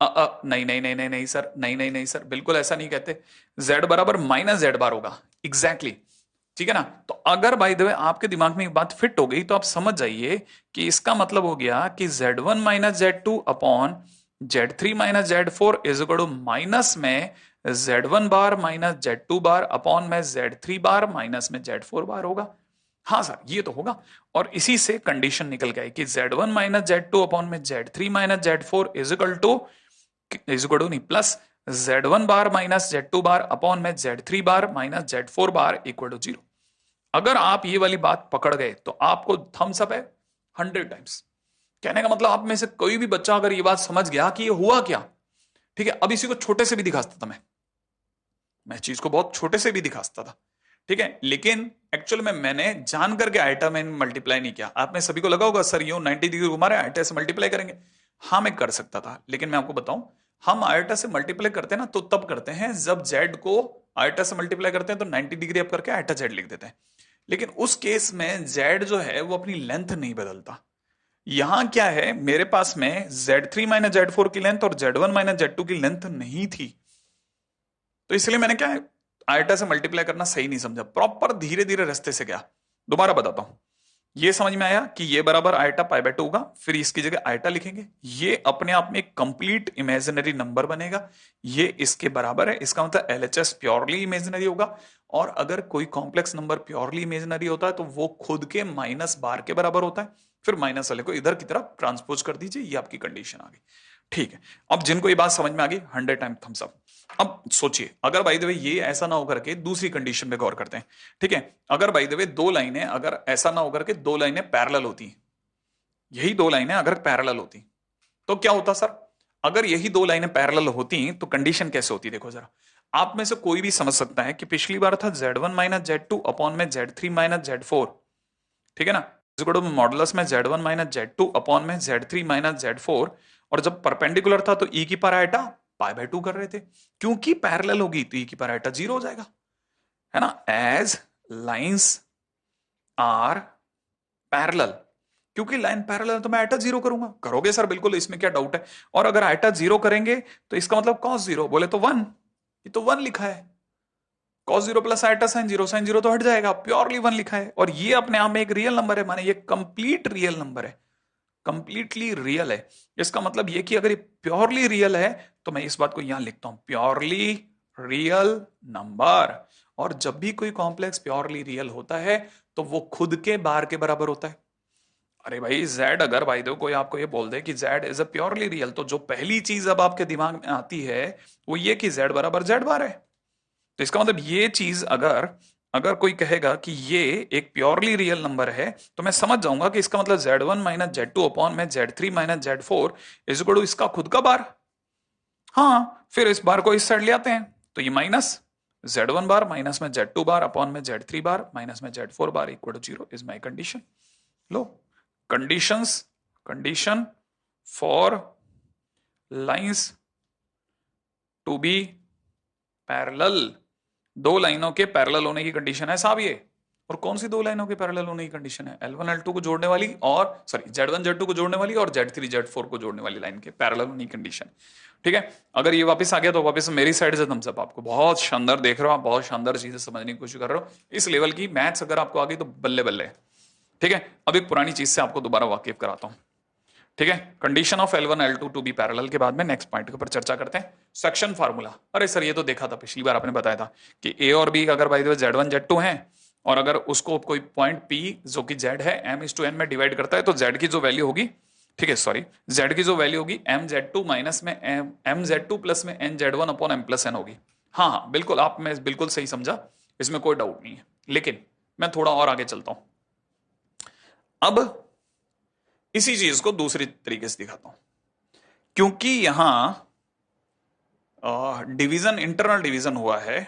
नहीं नहीं नहीं नहीं नहीं सर, नहीं नहीं नहीं सर, बिल्कुल ऐसा नहीं कहते। Z बराबर माइनस Z बार होगा, एग्जैक्टली exactly। ठीक है ना, तो अगर बाय द वे आपके दिमाग में एक बात फिट हो गई तो आप समझ जाइए कि इसका मतलब हो गया कि Z1 minus Z2 upon Z3 minus Z4 is equal to minus में Z1 bar minus Z2 bar upon में Z3 बार माइनस में Z4 बार होगा। हाँ सर ये तो होगा, और इसी से कंडीशन निकल गई कि Z1 माइनस Z2 अपॉन में Z3 minus Z4 is equal to नहीं plus Z1 bar minus Z2 bar upon में Z3 bar minus Z4 bar equal to 0। अगर आप ये वाली बात पकड़ गए तो आपको थम्स अप है 100 टाइम्स। कहने का मतलब आप में से कोई भी बच्चा अगर ये बात समझ गया कि ये हुआ क्या। ठीक है, अब इसी को छोटे से भी दिखा सकता था मैं चीज को बहुत छोटे से भी दिखा सकता था। ठीक है, लेकिन एक्चुअल में मैंने जान करके आइटा में मल्टीप्लाई नहीं किया। आप में सभी को लगा होगा सर यूं 90 डिग्री घुमा रहे हैं, आइटा से मल्टीप्लाई करेंगे। हाँ मैं कर सकता था, लेकिन मैं आपको बताऊं, हम आइटा से मल्टीप्लाई करते हैं ना तो तब करते हैं जब जेड को आइटा से मल्टीप्लाई करते हैं तो 90 डिग्री अप करके आइटा जेड लिख देते हैं। लेकिन उस केस में जेड जो है वो अपनी लेंथ नहीं बदलता। यहां क्या है, मेरे पास में Z3 माइनस Z4 की लेंथ और Z1 माइनस Z2 की लेंथ नहीं थी, तो इसलिए मैंने क्या है आइटा से मल्टीप्लाई करना सही नहीं समझा, प्रॉपर धीरे धीरे रास्ते से गया। दोबारा बताता हूं, ये समझ में आया कि ये बराबर आयटा पाई बाय 2 होगा, फिर इसकी जगह आयटा लिखेंगे, ये अपने आप में एक कंप्लीट इमेजिनरी नंबर बनेगा, ये इसके बराबर है, इसका मतलब एलएचएस प्योरली इमेजिनरी होगा। और अगर कोई कॉम्प्लेक्स नंबर प्योरली इमेजिनरी होता है तो वो खुद के माइनस बार के बराबर होता है, फिर माइनस वाले को इधर की तरफ ट्रांसपोज कर दीजिए, ये आपकी कंडीशन आ गई। ठीक है, अब जिनको ये बात समझ में आ गई 100 टाइम थम्स अप। अब सोचिए, अगर बाय द वे ये ऐसा ना होकर के दूसरी कंडीशन पे गौर करते हैं। ठीक है, अगर बाय द वे दो लाइनें, अगर ऐसा ना होकर के दो लाइनें पैरेलल होती, यही दो लाइनें अगर पैरेलल होती तो क्या होता सर? अगर यही दो लाइनें पैरेलल होती तो कंडीशन कैसे होती, देखो जरा। आप में से कोई भी समझ सकता है कि पिछली बार था Z1 माइनस Z2 अपॉन में Z3 माइनस Z4, ठीक है ना, मॉडुलस में Z1 माइनस Z2 अपॉन में Z3 माइनस Z4, और जब परपेंडिकुलर था तो e की पावर आयटा पाई बाय 2 कर रहे थे, क्योंकि पैरेलल होगी तो e की पावर आयटा 0 हो जाएगा, है ना। एज लाइंस आर पैरेलल, क्योंकि लाइन पैरेलल तो मैं आयटा 0 करूंगा, करोगे सर बिल्कुल, इसमें क्या डाउट है। और अगर आयटा 0 करेंगे तो इसका मतलब cos 0, बोले तो 1, ये तो 1 लिखा है, cos 0 plus eta sin 0, sin 0 तो हट जाएगा, प्योरली 1 लिखा है, और ये अपने आप में एक रियल नंबर है, माने ये कंप्लीट रियल नंबर है, कंप्लीटली रियल है। इसका मतलब ये कि अगर ये प्योरली रियल है तो मैं इस बात को यहां लिखता हूं, प्योरली रियल नंबर। और जब भी कोई कॉम्प्लेक्स प्योरली रियल होता है तो वो खुद के बार के बराबर होता है। अरे भाई z, अगर भाई दो कोई आपको ये बोल दे कि z is a purely real, तो जो पहली चीज अब आपके दिमाग में आती है वो ये कि z बराबर z बार है। तो इसका मतलब ये चीज अगर अगर कोई कहेगा कि ये एक प्योरली रियल नंबर है तो मैं समझ जाऊंगा कि इसका मतलब Z1 माइनस Z2 अपॉन में Z3 minus Z4 is equal to इसका खुद का बार। हाँ, फिर इस बार को इस साइड ले आते हैं तो ये माइनस Z1 बार माइनस में Z2 बार अपॉन में Z3 बार माइनस में Z4 bar equal to 0 is my condition. लो, condition for lines to be parallel, दो लाइनों के पैरेलल होने की कंडीशन है साहब ये। और कौन सी दो लाइनों के पैरेलल होने की कंडीशन है? L1 L2 को जोड़ने वाली, और सॉरी Z1 Z2 को जोड़ने वाली और Z3 Z4 को जोड़ने वाली लाइन के पैरेलल होने की कंडीशन। ठीक है, अगर ये वापस आ गया तो वापस मेरी साइड से थम्स अप। आपको बहुत शानदार देख रहे हो, आप बहुत शानदार चीजें समझने की कोशिश कर रहे हो, इस लेवल की मैथ्स अगर आपको आ गई तो बल्ले बल्ले। ठीक है, अब एक पुरानी चीज से आपको दोबारा वाकिफ कराता हूं। ठीक है, condition of L1 L2 to be parallel के बाद में नेक्स्ट पॉइंट के ऊपर चर्चा करते हैं, सेक्शन फार्मूला। अरे सर ये तो देखा था पिछली बार, आपने बताया था कि A और B अगर by the way Z1 Z2 हैं और अगर उसको कोई पॉइंट P जो कि Z है m/n में डिवाइड करता है तो Z की जो वैल्यू होगी, ठीक है सॉरी, Z की जो वैल्यू होगी mZ2 माइनस में mZ2 प्लस में nZ1 अपॉन m+n होगी। हाँ हाँ बिल्कुल, आप मैं बिल्कुल सही समझा, इसमें कोई डाउट नहीं है। लेकिन मैं थोड़ा और आगे चलता हूं, अब इसी चीज को दूसरी तरीके से दिखाता हूं, क्योंकि यहां डिवीजन, इंटरनल डिवीजन हुआ है,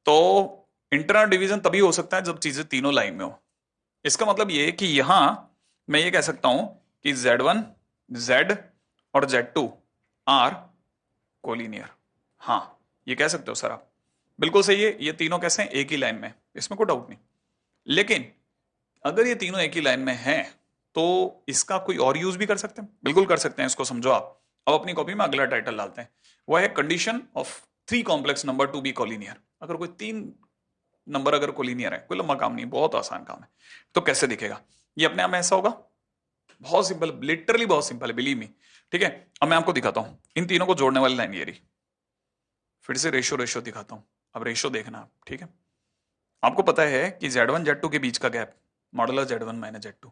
तो इंटरनल डिवीजन तभी हो सकता है जब चीजें तीनों लाइन में हो। इसका मतलब ये कि यहां मैं ये कह सकता हूं कि Z1 Z और Z2 आर कोलिनियर। हाँ, ये कह सकते हो सर आप, बिल्कुल सही है, ये तीनों कैसे हैं? एक ही लाइन में, इसमें कोई डाउट नहीं। लेकिन अगर ये तीनों एक ही लाइन में हैं तो इसका कोई और यूज भी कर सकते हैं, बिल्कुल कर सकते हैं, इसको समझो आप। अब अपनी कॉपी में अगला टाइटल डालते हैं, वह है condition of 3 complex number to be collinear. अगर कोई 3 नंबर अगर कोलिनियर है, कोई लंबा काम नहीं, बहुत आसान काम है, तो कैसे दिखेगा? ये अपने आप में ऐसा होगा, बहुत सिंपल, लिटरली बहुत सिंपल है, बिलीव मी। ठीक है, अब मैं आपको दिखाता हूं इन तीनों को जोड़ने वाली लाइन ये रही। फिर से रेशो दिखाता हूं, अब रेशो देखना आप। ठीक है, आपको पता है कि Z1 Z2 के बीच का gap modular Z1 minus Z2,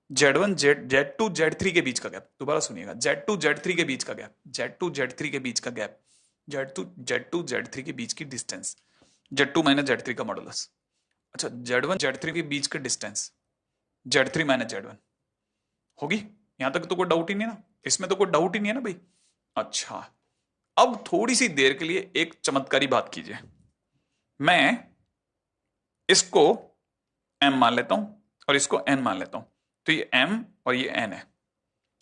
Z1 Z2 Z3 के बीच का गैप, दोबारा सुनिएगा, Z2 Z3 के बीच का गैप, Z2 Z3 के बीच का गैप, Z2 Z3 के बीच की डिस्टेंस, Z2 माइनस Z3 का मॉडुलस। अच्छा, Z1 Z3 के बीच का डिस्टेंस Z3 माइनस Z1 होगी। यहां तक तो कोई डाउट ही नहीं ना, इसमें तो कोई डाउट ही नहीं है ना भाई। अच्छा, अब थोड़ी सी देर के लिए एक चमत्कारी बात कीजिए, मैं इसको m मान लेता हूं और इसको n मान लेता हूं, तो ये m और ये n है।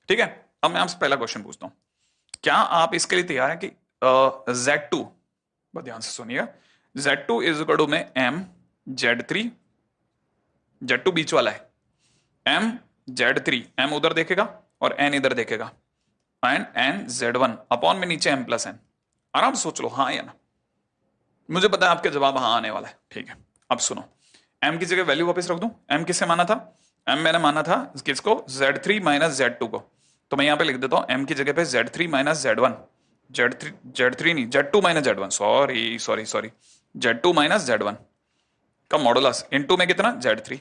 ठीक है, अब मैं आपसे पहला क्वेश्चन पूछता हूं, क्या आप इसके लिए तैयार हैं कि Z2, बहुत ध्यान से सुनिएगा, Z2 इज इक्वल टू में m Z3, Z2 बीच वाला है, m Z3, m उधर देखेगा और n इधर देखेगा, एंड n Z1 अपॉन में नीचे m+n। आराम से सोच लो, हाँ या ना, मुझे पता है आपके जवाब हाँ आने वाला है। ठीक है, अब सुनो, m की जगह वैल्यू वापस रख दूं। m किससे माना था? m मैंने माना था किसको? Z3 माइनस Z2 को। तो मैं यहां पे लिख देता हूं m की जगह पे Z3 माइनस Z1, Z3 नहीं, Z2 minus Z1, sorry, Z2 minus Z1 का मॉडुलस इनटू में कितना? Z3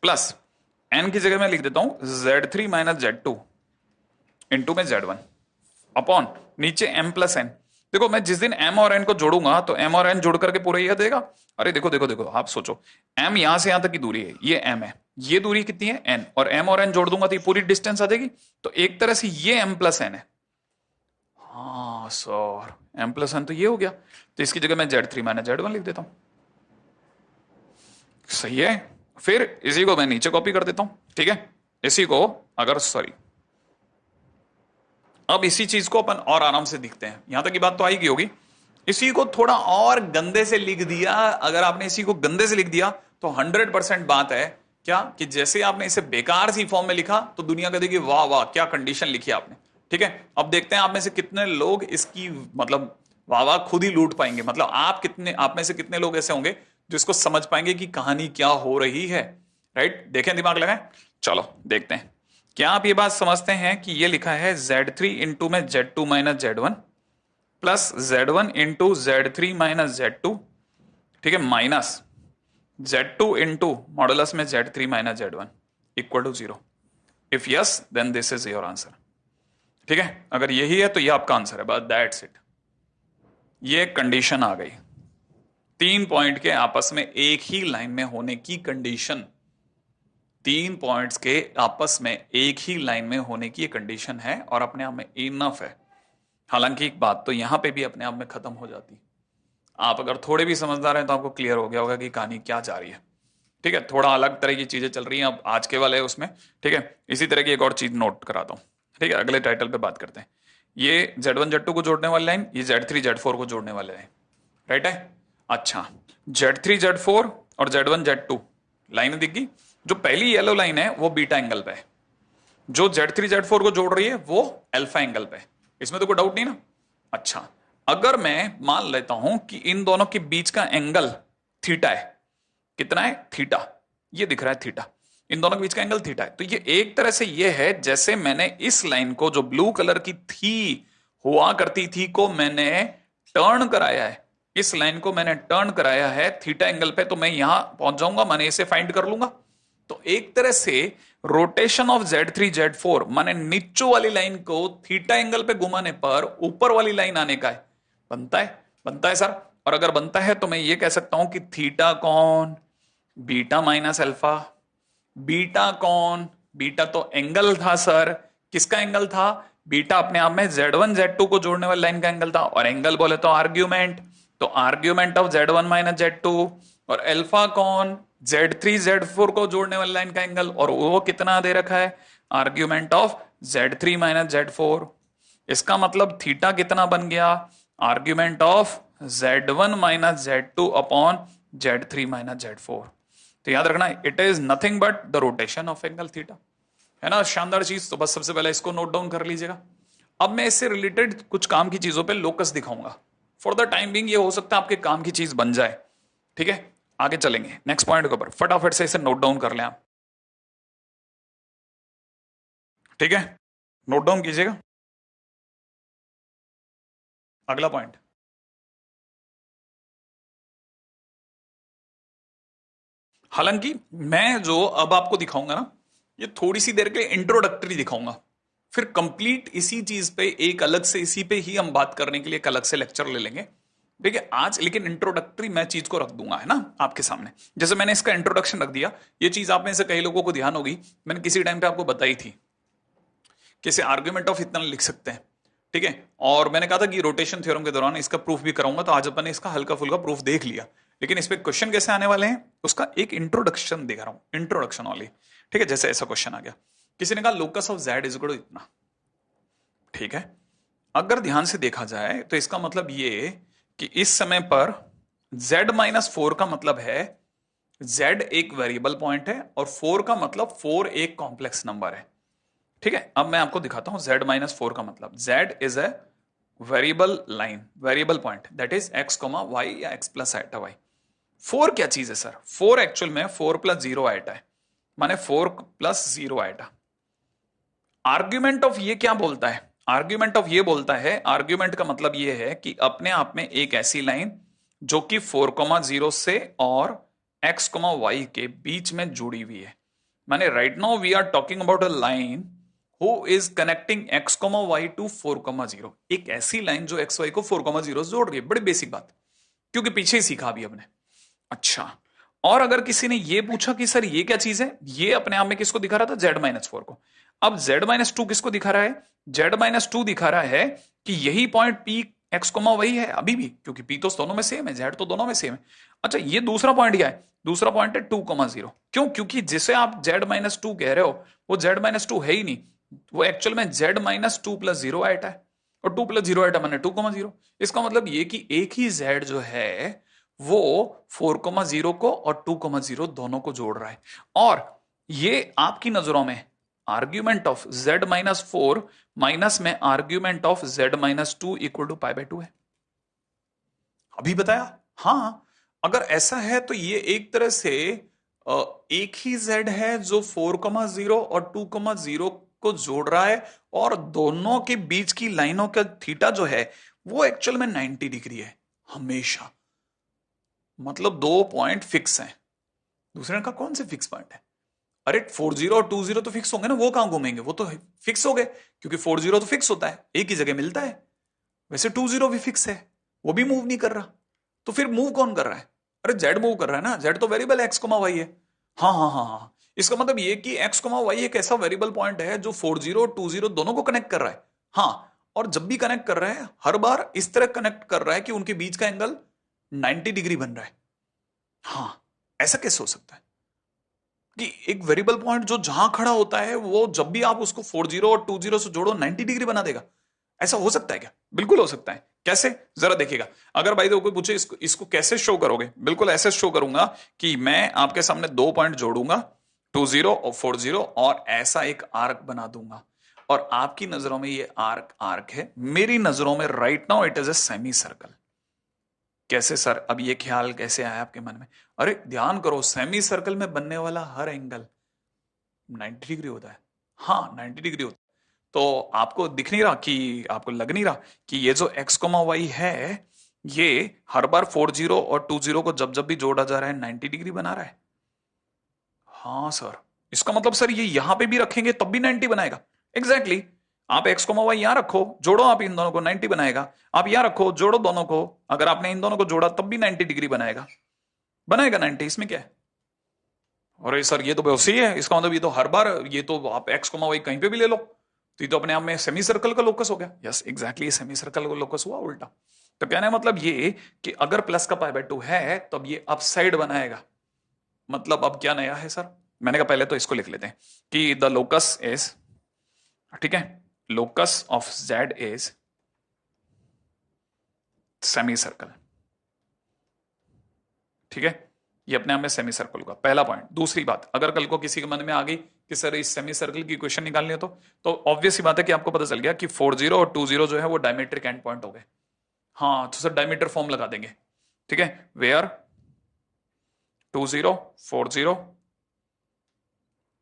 प्लस n की जगह मैं लिख देता हूं Z3 माइनस Z2 इनटू में Z1 अपॉन नीचे m प्लस n। देखो मैं जिस दिन m और n को जोड़ूंगा तो m और n जोड़ करके पूरा यह देगा। अरे देखो आप सोचो, m यहां से यहां तक की दूरी है, ये m है, ये दूरी कितनी है? n, और m और n जोड़ दूंगा तो ये पूरी डिस्टेंस आ जाएगी। तो एक तरह से ये m प्लस n है। हाँ सर, m प्लस n तो ये हो गया। तो इसकी जगह मैं Z3 माइनस Z1 लिख देता हूं। सही है। फिर इसी को मैं नीचे कॉपी कर देता हूं, ठीक है। इसी को अगर अब इसी चीज को अपन और आराम से दिखते हैं, यहां तक की बात तो आई की होगी। इसी को थोड़ा और गंदे से लिख दिया। अगर आपने इसी को गंदे से लिख दिया तो 100% बात है क्या कि जैसे आपने इसे बेकार सी फॉर्म में लिखा तो दुनिया कहेगी वाह वाह क्या कंडीशन लिखी आपने, ठीक है। अब देखते हैं आप में से कितने लोग इसकी मतलब वाह वाह खुद ही लूट पाएंगे। मतलब आप में से कितने लोग ऐसे होंगे जो इसको समझ पाएंगे कि कहानी क्या हो रही है। राइट, देखें, दिमाग लगाएं। चलो देखते हैं। क्या आप ये बात समझते हैं कि ये लिखा है Z3 इंटू में Z2 minus Z1 plus Z1 into Z3 minus Z2, ठीक है, माइनस Z2 इंटू मॉडुलस में Z3 minus Z1 equal to 0। If yes then this is your answer, ठीक है। अगर यही है तो ये आपका आंसर है, बस दैट्स इट। ये कंडीशन आ गई, 3 पॉइंट के आपस में एक ही लाइन में होने की कंडीशन। 3 पॉइंट्स के आपस में एक ही लाइन में होने की कंडीशन है और अपने आप में इनफ है। हालांकि एक बात तो यहां पे भी अपने आप में खत्म हो जाती। आप अगर थोड़े भी समझदार हैं तो आपको क्लियर हो गया होगा कि कहानी क्या जा रही है, ठीक है। थोड़ा अलग तरह की चीजें चल रही हैं अब आज के वाले उसमें, ठीक है। इसी तरह की एक और चीज नोट कराता हूं, ठीक है। अगले टाइटल पे बात करते हैं। ये Z1 Z2 को जोड़ने वाली लाइन, ये Z3 Z4 को जोड़ने वाले लाइन, राइट है। अच्छा, Z3 Z4 और Z1 Z2 लाइन दिख गई। जो पहली येलो लाइन है वो बीटा एंगल पे है, जो Z3 Z4 को जोड़ रही है वो अल्फा एंगल पे है। इसमें तो कोई डाउट नहीं ना। अच्छा, अगर मैं मान लेता हूं कि इन दोनों के बीच का एंगल थीटा है, कितना है? थीटा, ये दिख रहा है थीटा। इन दोनों के बीच का एंगल थीटा है। तो ये एक तरह से ये है जैसे मैंने इस लाइन को जो ब्लू कलर की थी हुआ करती थी को मैंने टर्न कराया है। इस लाइन को मैंने टर्न कराया है थीटा एंगल पे, तो मैं यहां पहुंच जाऊंगा, मैंने इसे फाइंड कर लूंगा। तो एक तरह से रोटेशन ऑफ Z3 Z4 माने नीचे वाली लाइन को थीटा एंगल पे घुमाने पर ऊपर वाली लाइन आने का है। बनता है सर। और अगर बनता है तो मैं ये कह सकता हूं कि थीटा कौन? Beta minus alpha. बीटा कौन? बीटा तो एंगल था सर। किसका एंगल था? बीटा अपने आप में Z1 Z2 को जोड़ने वाली लाइन का एंगल था, और एंगल बोले तो आर्ग्यूमेंट, तो argument of Z1 minus Z2। और अल्फा कौन? Z3 Z4 को जोड़ने वाली लाइन का एंगल, और वो कितना दे रखा है? Argument of Z3 minus Z4। इसका मतलब थीटा कितना बन गया? Argument of Z1 minus Z2 upon Z3 minus Z4। तो याद रखना, it is nothing but the rotation of angle theta, है ना। शानदार चीज। तो बस सबसे पहले इसको नोट डाउन कर लीजिएगा। अब मैं इससे रिलेटेड कुछ काम की चीजों पे लोकस दिखाऊंगा। फॉर द टाइम बिंग ये हो सकता है आपके काम की चीज बन जाए, ठीक है। आगे चलेंगे नेक्स्ट पॉइंट के ऊपर, फटाफट से इसे नोट डाउन कर लें आप, ठीक है। नोट डाउन कीजिएगा अगला पॉइंट। हालांकि मैं जो अब आपको दिखाऊंगा ना, ये थोड़ी सी देर के लिए इंट्रोडक्टरी दिखाऊंगा, फिर कंप्लीट इसी चीज पे एक अलग से इसी पे ही हम बात करने के लिए एक अलग से लेक्चर ले लेंगे, ठीक है। आज लेकिन इंट्रोडक्टरी मैं चीज को रख दूंगा, है ना, आपके सामने। जैसे मैंने इसका इंट्रोडक्शन रख दिया, ये चीज आप में से कई लोगों को ध्यान होगी, मैंने किसी टाइम पे आपको बताई थी कैसे आर्ग्यूमेंट ऑफ इतना लिख सकते हैं, ठीक है। और मैंने कहा था कि रोटेशन थ्योरम के दौरान इसका प्रूफ भी कराऊंगा, तो आज अपन ने इसका हल्का फुल्का प्रूफ देख लिया। लेकिन इस पे क्वेश्चन कैसे आने वाले हैं उसका एक इंट्रोडक्शन दिखा रहा हूं, इंट्रोडक्शन वाली, ठीक है। जैसे ऐसा क्वेश्चन आ गया, किसी ने कहा locus of Z is equal to इतना, ठीक है। अगर ध्यान से देखा जाए तो इसका मतलब ये कि इस समय पर Z-4 का मतलब है Z एक वेरिएबल पॉइंट है और 4 का मतलब 4 एक कॉम्प्लेक्स नंबर है, ठीक है। अब मैं आपको दिखाता हूं Z-4 का मतलब, Z is a variable line, variable point, that is x, y या x प्लस एटा y। 4 क्या चीज है सर? 4 एक्चुअल में 4 प्लस 0 आइटा है, माने 4 प्लस 0 आइटा। आर्ग्यूमेंट ऑफ ये क्या बोलता है? आर्ग्यूमेंट ऑफ ये बोलता है, आर्ग्यूमेंट का मतलब ये है कि अपने आप में एक ऐसी लाइन जो कि 4,0 से और x, y के बीच में जुड़ी हुई है। माने right now we are talking about a line who is connecting x, y to 4,0। एक ऐसी लाइन जो x, y को 4,0 से जोड़ रही है। बड़ी बेसिक बात, क्योंकि पीछे ही सीखा अभी हमने। अच्छा, और अगर किसी ने ये पूछा कि सर ये क्या चीज है, ये अपने आप में किसको दिखा रहा था? z-4 को। अब z-2 किसको दिखा रहा है? z-2 दिखा रहा है कि यही पॉइंट p x, वही है अभी भी, क्योंकि p तो दोनों में सेम है, z तो दोनों में सेम है। अच्छा, ये दूसरा पॉइंट क्या है? दूसरा पॉइंट है 2,0। क्यों? क्योंकि जिसे आप z-2 कह रहे हो वो z-2 है ही नहीं, वो एक्चुअल में z-2 प्लस 0 आइटा है, और 2 प्लस 0 आइटा माने 2,0। इसका मतलब ये कि एक ही z जो है वो 4,0 को और 2,0 दोनों को जोड़ रहा है। और ये आपकी नजरों में आर्ग्यूमेंट ऑफ z-4 माइनस में argument of z-2 equal to π/2 है। अभी बताया। हां, अगर ऐसा है तो ये एक तरह से एक ही z है जो 4,0 और 2,0 को जोड़ रहा है, और दोनों के बीच की लाइनों का थीटा जो है वो एक्चुअल में 90 डिग्री है हमेशा। मतलब दो पॉइंट फिक्स हैं। दूसरे का कौन से फिक्स पॉइंट है? अरे 40 और 20 तो फिक्स होंगे ना, वो कहां घूमेंगे? वो तो फिक्स हो गए, क्योंकि 40 तो फिक्स होता है, एक ही जगह मिलता है। वैसे 20 भी फिक्स है, वो भी मूव नहीं कर रहा। तो फिर मूव कौन कर रहा है? अरे जेड मूव कर रहा है ना, जेड तो वेरिएबल एक्स, वाई है। हाँ हाँ हाँ हाँ, इसका मतलब ये कि एक्स, वाई एक ऐसा वेरिएबल पॉइंट है जो 40 और 20 दोनों को कनेक्ट कर रहा है। हाँ, और जब भी कनेक्ट कर रहा है हर बार इस तरह कनेक्ट कर रहा है कि उनके बीच का एंगल 90 डिग्री बन रहा है। हाँ, ऐसा कैसे हो सकता है कि एक वेरिएबल पॉइंट जो जहां खड़ा होता है वो जब भी आप उसको 40 और 20 से जोड़ो 90 डिग्री बना देगा? ऐसा हो सकता है क्या? बिल्कुल हो सकता है। कैसे? जरा देखिएगा। अगर भाई कोई पूछे इसको कैसे शो करोगे, बिल्कुल ऐसे शो करूंगा कि मैं आपके सामने दो पॉइंट जोड़ूंगा 20 और 40 और ऐसा एक आर्क बना दूंगा, और आपकी नजरों में ये आर्क है, मेरी नजरों में right now it is a semi circle. कैसे सर? अब ये ख्याल कैसे आया आपके मन में? अरे ध्यान करो, सेमी सर्कल में बनने वाला हर एंगल 90 डिग्री होता है। हाँ, 90 डिग्री होता है। तो आपको दिख नहीं रहा कि, आपको लग नहीं रहा कि ये जो x, y है ये हर बार 40 और 20 को जब जब भी जोड़ा जा रहा है 90 डिग्री बना रहा है? हाँ सर। इसका मतलब सर ये यहां पे भी रखेंगे तब भी 90 बनाएगा? Exactly exactly। आप x, y यहां रखो, जोड़ो आप इन दोनों को, 90 बनाएगा। आप यहां रखो, जोड़ो दोनों को, अगर आपने इन दोनों को जोड़ा तब भी 90 डिग्री बनाएगा। 90, इसमें क्या है? अरे सर ये तो बहुत सही है, इसका मतलब ये तो हर बार, ये तो आप x, y कहीं पे भी ले लो तो ये तो अपने आप में सेमी सर्कल का लोकस हो गया। यस एग्जैक्टली, सेमी सर्कल का लोकस हुआ उल्टा। तो कहने का मतलब ये कि अगर प्लस का π/2 है तो अब ये अपसाइड बनाएगा। मतलब अब क्या नया है सर? मैंने कहा पहले तो इसको लिख लेते हैं कि द लोकस इज, ठीक है, locus of z is semi circle. ठीक है, ये अपने आप में सेमी सर्कल होगा, पहला पॉइंट। दूसरी बात, अगर कल को किसी के मन में आ गई कि सर इस सेमी सर्कल की इक्वेशन निकालनी है तो ऑब्वियस ही बात है कि आपको पता चल गया कि 40 और 20 जो है वो डायमेट्रिक एंड पॉइंट हो गए। हाँ, तो सर डायमीटर फॉर्म लगा देंगे। ठीक है, where 20 40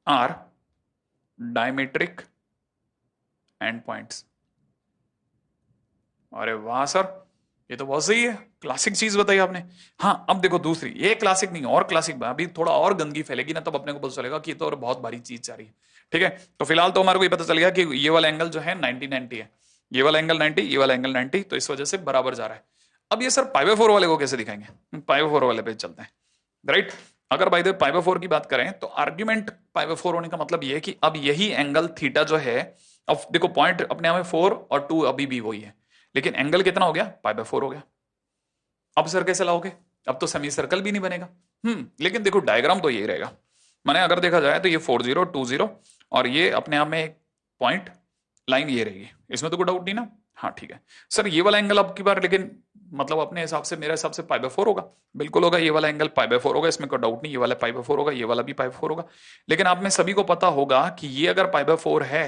are diametric end points. अरे वाह सर, ये तो बहुत सही है, क्लासिक चीज बताई आपने। हाँ, अब देखो दूसरी, ये क्लासिक नहीं और क्लासिक, अभी थोड़ा और गंदगी फैलेगी ना तब अपने को पता चलेगा कि ये तो और बहुत भारी चीज जा रही है। ठीक है, तो फिलहाल तो हमारे को ये पता चल गया कि ये वाला एंगल जो है 90 है, ये वाला एंगल 90, ये वाला एंगल 90, तो इस वजह से बराबर जा रहा है। अब ये सर π/4 वाले को कैसे दिखाएंगे? π/4 वाले पे चलते हैं, राइट। अगर बाय द वे π/4 की बात करें तो आर्ग्यूमेंट π/4 होने का मतलब ये है कि अब यही एंगल थीटा जो है, अब देखो पॉइंट अपने आप में 4 और 2 अभी भी वही है, लेकिन एंगल कितना हो गया? π/4 हो गया। अब सर कैसे लाओगे? अब तो सेमी सर्कल भी नहीं बनेगा। लेकिन देखो डायग्राम तो यही रहेगा। माने अगर देखा जाए तो ये 40 20 और ये अपने आप में एक पॉइंट लाइन ये रहेगी, इसमें तो कोई डाउट नहीं ना? हाँ ठीक है सर, ये वाला एंगल अब की बार लेकिन मतलब अपने हिसाब से, मेरे हिसाब से π/4 होगा। बिल्कुल होगा, ये वाला एंगल π/4 होगा, इसमें कोई डाउट नहीं, ये वाला π/4 होगा, ये वाला भी π/4 होगा। लेकिन आप में सभी को पता होगा कि ये अगर π/4 है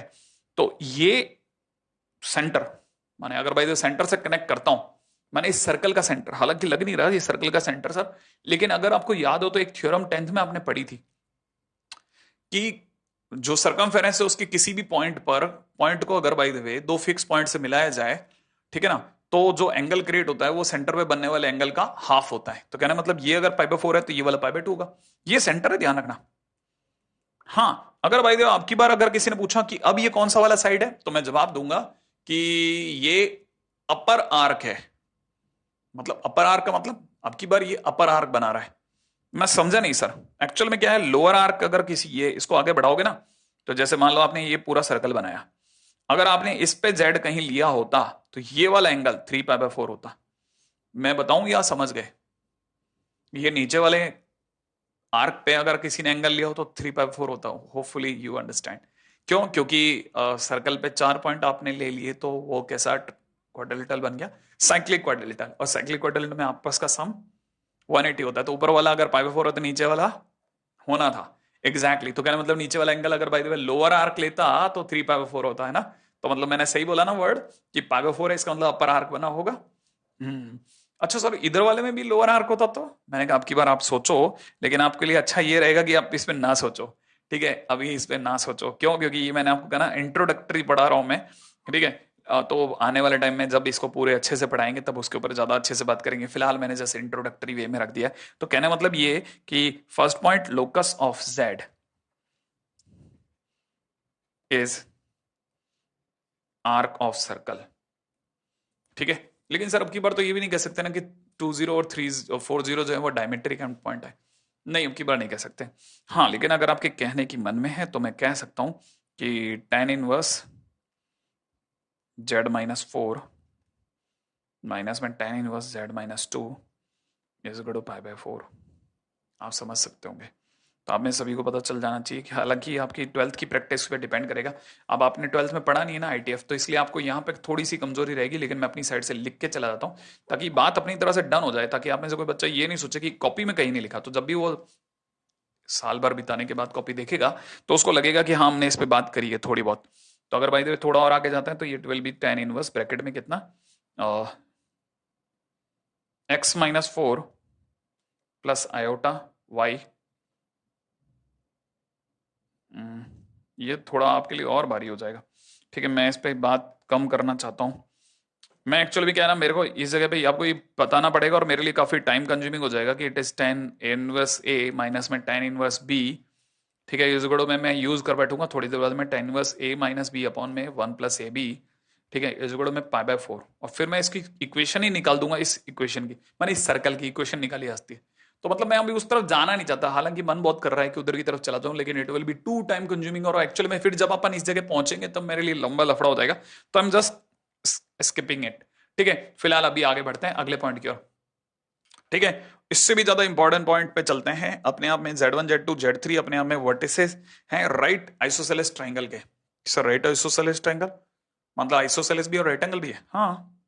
तो ये सेंटर, माने अगर भाई सेंटर से कनेक्ट करता हूं माने इस सर्कल का सेंटर, हालांकि लग नहीं रहा ये सर्कल का सेंटर सर, लेकिन अगर आपको याद हो तो एक थ्योरम 10th में आपने पढ़ी थी कि जो सर्कमफेरेंस है उसके किसी भी पॉइंट पर, पॉइंट को अगर बाय द वे दो फिक्स पॉइंट से मिलाया जाए, ठीक है ना, तो जो एंगल क्रिएट होता है वो सेंटर पे बनने वाले एंगल का हाफ होता है। तो कहना मतलब ये अगर π/4 है तो ये वाला π/2 होगा। ये सेंटर है, ध्यान रखना। हाँ, अगर बाय द वे आपकी बार अगर किसी ने पूछा कि अब ये कौन सा वाला साइड है, तो मैं जवाब दूंगा कि ये अपर आर्क है। मतलब अपर आर्क का मतलब आपकी बार ये अपर आर्क बना रहा है। मैं समझा नहीं सर, एक्चुअल में क्या है, लोअर आर्क अगर किसी ये इसको आगे बढ़ाओगे ना, तो जैसे मान लो आपने ये पूरा सर्कल बनाया, अगर आपने इस पे जेड कहीं लिया होता तो ये वाला एंगल 3π/4 होता। मैं बताऊं या समझ गए? ये नीचे वाले आर्क पे अगर किसी ने एंगल लिया हो तो 3/4 होता। Hopefully you understand. क्यों? क्योंकि सर्कल पे 4 पॉइंट आपने ले लिए तो वो कैसा क्वाड्रिलेटरल बन गया, साइक्लिक क्वाड्रिलेटरल। और साइक्लिक क्वाड्रिलेटरल में आपस का सम 180 होता है। तो ऊपर वाला अगर π/4 हो तो नीचे वाला होना था। एग्जैक्टली तो कहना मतलब नीचे वाला एंगल अगर by the way lower arc लेता तो 3π/4 होता है ना। तो मतलब मैंने सही बोला ना वर्ड कि π/4 है, इसका मतलब अपर आर्क बना होगा। अच्छा सर, इधर वाले में भी लोअर आर्क होता? तो मैंने कहा आपकी बार आप सोचो, लेकिन आपके लिए अच्छा ये रहेगा कि आप इस पे ना सोचो। ठीक है, अभी इस पे ना सोचो। क्यों? क्योंकि ये मैंने आपको कहा ना इंट्रोडक्टरी पढ़ा रहा हूं मैं। ठीक है, तो आने वाले टाइम में जब इसको पूरे अच्छे से पढ़ाएंगे तब उसके ऊपर ज्यादा अच्छे से बात करेंगे। फिलहाल मैंने जैसे इंट्रोडक्टरी वे में रख दिया है। तो कहने मतलब ये कि first point locus of Z is arc of circle. ठीक है, लेकिन सर अब की बार तो ये भी नहीं कह सकते ना कि 20 और 40 जो है वो डायमेट्रिक पॉइंट है। नहीं, अब की बार नहीं कह सकते। हाँ, लेकिन अगर आपके कहने की मन में है तो मैं कह सकता हूं कि tan इनवर्स z-4 माइनस में tan inverse z-2 is equal to π/4। आप समझ सकते होंगे। तो आप में सभी को पता चल जाना चाहिए कि हालांकि आपकी 12th की प्रैक्टिस पे डिपेंड करेगा। अब आपने 12th में पढ़ा नहीं है ना ITF, तो इसलिए आपको यहाँ पे थोड़ी सी कमजोरी रहेगी, लेकिन मैं अपनी साइड से लिख के चला जाता हूँ ताकि बात अपनी तरह से डन हो जाए, ताकि आप में से कोई बच्चा ये नहीं सोचे कि कॉपी में कहीं नहीं लिखा। तो जब भी वो साल भर बिताने के बाद कॉपी देखेगा तो उसको लगेगा कि हाँ हमने इस पे बात करी है थोड़ी बहुत। तो अगर भाई थोड़ा और आगे जाते हैं तो ये will be tan inverse bracket में कितना x-4 प्लस आयोटा y। ये थोड़ा आपके लिए और भारी हो जाएगा। ठीक है, मैं इस पे बात कम करना चाहता हूँ। मैं एक्चुअली भी क्या है ना, मेरे को इस जगह पे आपको ये बताना पड़ेगा और मेरे लिए काफी टाइम कंज्यूमिंग हो जाएगा कि it is tan inverse a minus में tan इनवर्स b। ठीक है, इस गुणों में मैं यूज कर बैठूंगा थोड़ी देर बाद में tan inverse a minus b upon में 1 प्लस ए बी। ठीक है, इस गुणों में π/4 और फिर मैं इसकी इक्वेशन ही निकाल दूंगा। इस इक्वेशन की मैंने इस सर्कल की इक्वेशन निकाली आती है। तो मतलब मैं अभी उस तरफ जाना नहीं चाहता, हालांकि मन बहुत कर रहा है कि उधर की तरफ चला जाऊं, लेकिन it will be too time consuming. और एक्चुअली में फिर जब अपन इस जगह पहुंचेंगे तब मेरे लिए लंबा लफड़ा हो जाएगा। तो I am just skipping it. ठीक है, फिलहाल अभी आगे बढ़ते हैं अगले पॉइंट की ओर। ठीक है, इससे भी ज्यादा इंपॉर्टेंट पॉइंट पे चलते हैं। अपने आप में Z1 Z2 Z3 अपने आप में वर्टिसेस हैं राइट आइसोसेलेस ट्राइंगल के। सर राइट आइसोसेलेस ट्राइंगल मतलब आइसोसेलेस भी और राइट एंगल भी है? हाँ,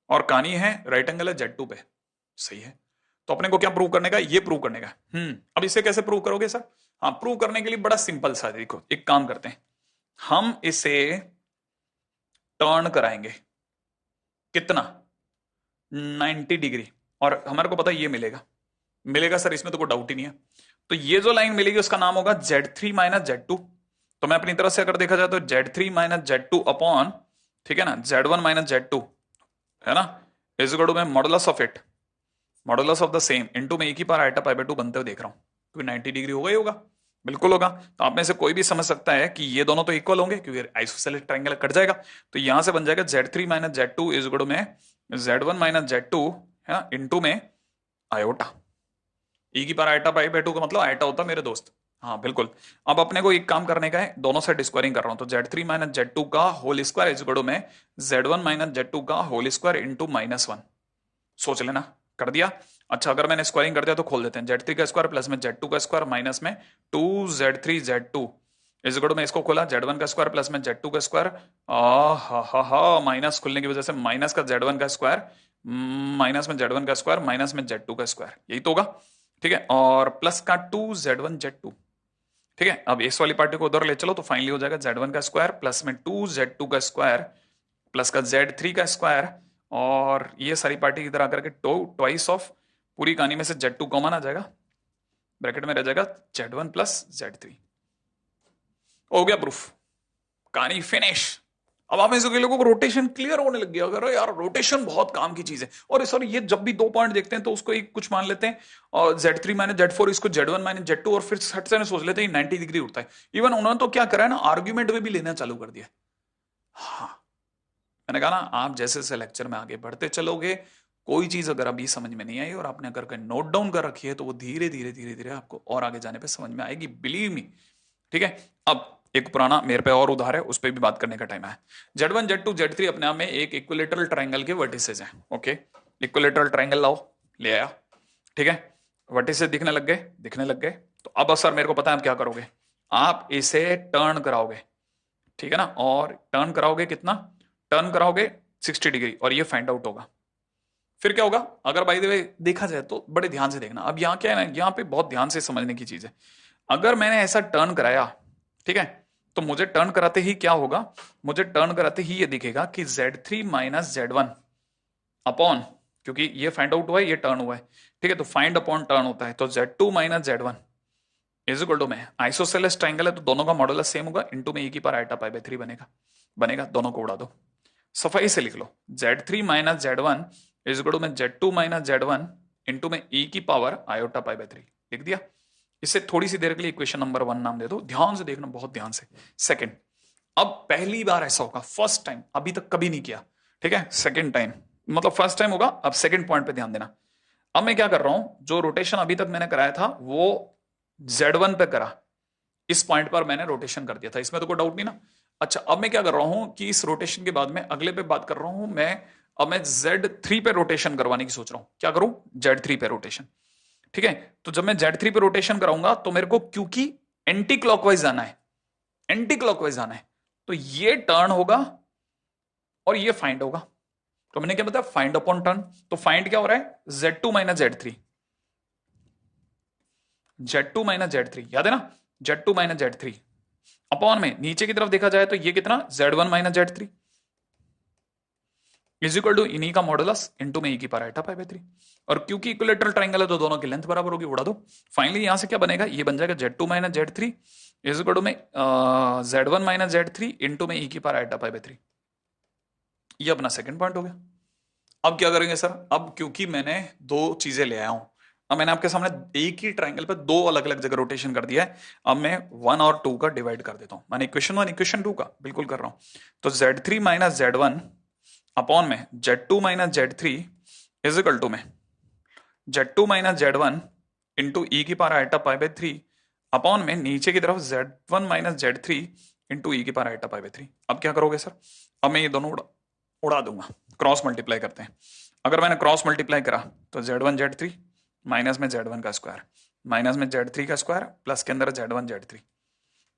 और कहानी है राइट एंगल है Z2 पे। सही है, तो अपने को क्या प्रूव करने का? ये प्रूव करने का। अब इसे कैसे प्रूव करोगे सर? हाँ, प्रूव करने के लिए बड़ा सिंपल सा, देखो एक काम करते हैं, हम इसे टर्न कराएंगे। कितना? 90 डिग्री। और हमारे को पता है ये मिलेगा। मिलेगा सर, इसमें तो कोई डाउट ही नहीं है। तो ये जो लाइन मिलेगी उसका नाम होगा Z3 माइनस Z2। तो मैं अपनी तरफ से अगर देखा जाए तो Z3 माइनस Z2 अपॉन, ठीक है ना, Z1 माइनस Z2 है ना, इज इक्वल टू में modulus of it, modulus of the same into में एक ही बार आइटा π/2 बनते हुए देख रहा हूं, क्योंकि 90 डिग्री होगा ही होगा, बिल्कुल होगा। तो आप में से कोई भी समझ सकता है कि ये दोनों तो इक्वल होंगे क्योंकि आइसोसेलेस ट्रायंगल कट जाएगा। तो यहां से बन जाएगा Z3 minus Z2 is equal to में Z1 माइनस Z2 है ना इनटू में आयोटा। ई की पावर आयटा π/2 का मतलब आयटा होता मेरे दोस्त। हाँ बिल्कुल। अब अपने को एक काम करने का है, दोनों साइड स्क्वायरिंग कर रहा हूं, तो Z3 माइनस Z2 का होल स्क्वायर इज इक्वल में Z1 माइनस Z2 का होल स्क्वायर इंटू -1। सोच लेना, कर दिया। अच्छा, अगर मैंने स्क्वायरिंग कर दिया तो खोल देते हैं, Z3 का स्क्वायर प्लस में Z2 का स्क्वायर माइनस में 2Z3 Z2 इज इक्वल में इसको खोला Z1 का स्क्वायर प्लस में Z2 का स्क्वायर, हा माइनस खुलने की वजह से माइनस का Z1 का स्क्वायर माइनस में Z1 का स्क्वायर माइनस में Z2 का स्क्वायर, यही तो होगा। ठीक है, और प्लस का 2Z1 Z2। ठीक है, अब इस वाली पार्टी को उधर ले चलो तो फाइनली हो जाएगा Z1 का स्क्वायर प्लस में 2Z2 का स्क्वायर प्लस का Z3 का स्क्वायर और ये सारी पार्टी इधर आकर के ट्वाइस ऑफ पूरी कहानी में से Z2 कॉमन आ जाएगा, ब्रैकेट में रह जाएगा Z1 प्लस Z3। हो गया प्रूफ, कहानी फिनिश। अब आप में से कई लोगों को रोटेशन क्लियर होने लग गया, अगर यार रोटेशन बहुत काम की चीज है। और सर ये जब भी दो पॉइंट देखते हैं तो उसको एक कुछ मान लेते हैं और Z3 माइनस Z4, इसको Z1 माइनस Z2, और फिर सट से सोच लेते हैं 90 डिग्री उठता है। इवन उन्होंने तो क्या करा है ना, आर्ग्यूमेंट में भी लेना चालू कर दिया। हाँ, मैंने कहा ना, आप जैसे जैसे लेक्चर में आगे बढ़ते चलोगे, कोई चीज अगर अभी समझ में नहीं आई और आपने अगर नोट डाउन कर रखी है तो वो धीरे धीरे धीरे धीरे आपको और आगे जाने पे समझ में आएगी, बिलीव मी। ठीक है, अब एक पुराना मेरे पे और उधार है, उस पर भी बात करने का टाइम है। Z1 Z2 Z3 अपने आप में एक इक्विलेटरल ट्राइंगल के वर्टिसेस हैं। ओके, इक्विलेटरल ट्राइंगल लाओ, ले आया। ठीक है, वर्टिसेस दिखने लग गए। तो अब सर मेरे को पता है आप क्या करोगे, आप इसे टर्न कराओगे। ठीक है ना, और टर्न कराओगे कितना, टर्न कराओगे 60 डिग्री, और ये फाइंड आउट होगा। फिर क्या होगा, अगर बाय द वे देखा जाए तो बड़े ध्यान से देखना। अब यहाँ क्या है ना, यहाँ पे बहुत ध्यान से समझने की चीज है। अगर मैंने ऐसा टर्न कराया, ठीक है, तो मुझे टर्न कराते ही क्या होगा, मुझे टर्न कराते ही ये दिखेगा कि Z3 माइनस Z1 अपॉन, क्योंकि ये फाइंड आउट हुआ है, ये टर्न हुआ है। ठीक है, तो फाइंड अपॉन टर्न होता है, तो Z2 minus Z1 is equal to में आइसोसेलेस ट्राइंगल है तो दोनों का मॉडुलस सेम होगा, इनटू में e की पावर आइटा पाई बाय 3 बनेगा, दोनों को उड़ा दो, सफाई से लिख लो। Z3 minus Z1 is equal to में Z2 माइनस Z1 इनटू में e की पावर आयोटा पाई बाय 3 लिख दिया। इसे थोड़ी सी देर के लिए इक्वेशन नंबर 1 नाम दे दो, ध्यान से देखना, बहुत ध्यान से। सेकंड, अब पहली बार ऐसा होगा, फर्स्ट टाइम, अभी तक कभी नहीं किया। ठीक है, सेकंड टाइम, मतलब फर्स्ट टाइम होगा। अब सेकंड पॉइंट पे ध्यान देना। अब मैं क्या कर रहा हूं, जो रोटेशन अभी तक मैंने कराया था वो Z1 पे करा, इस पॉइंट पर मैंने रोटेशन कर दिया था, इसमें तो कोई डाउट नहीं ना। अच्छा, अब मैं क्या कर रहा हूं कि इस रोटेशन के बाद में अगले पे बात कर रहा हूं मैं, अब मैं Z3 पे रोटेशन करवाने की सोच रहा हूं। क्या करूं, Z3 पे रोटेशन। ठीक है, तो जब मैं Z3 पे रोटेशन कराऊंगा तो मेरे को, क्योंकि एंटी क्लॉकवाइज आना है, एंटी क्लॉकवाइज आना है, तो ये टर्न होगा और ये फाइंड होगा। तो मैंने क्या बताया, फाइंड अपॉन टर्न। तो फाइंड क्या हो रहा है, Z2 minus Z3, Z2 minus Z3, याद है ना, Z2 माइनस Z3 अपॉन में नीचे की तरफ देखा जाए तो ये कितना, Z1 minus Z3 is equal to इन्हीं का मॉडुलस इनटू में e की पावर आइटा पाई बाय 3। और क्योंकि इक्विलेटरल ट्राइंगल है तो दोनों की लेंथ बराबर होगी, उड़ा दो। फाइनली यहां से क्या बनेगा, ये बन जाएगा Z2 minus Z3 is equal to में Z1 माइनस Z3 इनटू में e की पावर आइटा पाई बाय 3। ये अपना सेकंड पॉइंट हो गया। अब क्या करेंगे सर, अब क्योंकि मैंने दो चीजें ले आया हूं, अब मैंने आपके सामने एक ही ट्राइंगल पे दो अलग अलग जगह रोटेशन कर दिया है, अब मैं 1 और 2 का डिवाइड कर देता हूं, मैंने इक्वेशन 1 इक्वेशन 2 का बिल्कुल कर रहा हूं। तो Z3 माइनस Z1 अपॉन में Z2 minus Z3 is equal to में Z2 minus Z1 into e की power iota pi by 3 upon में नीचे की तरफ Z1 minus Z3 into e की पावर आइटा पाई बाय 3। अब क्या करोगे सर, अब मैं ये दोनों उड़ा दूंगा, क्रॉस मल्टीप्लाई करते हैं। अगर मैंने क्रॉस मल्टीप्लाई करा तो Z1 Z3 माइनस में Z1 का स्क्वायर माइनस में Z3 का स्क्वायर प्लस के अंदर Z1 Z3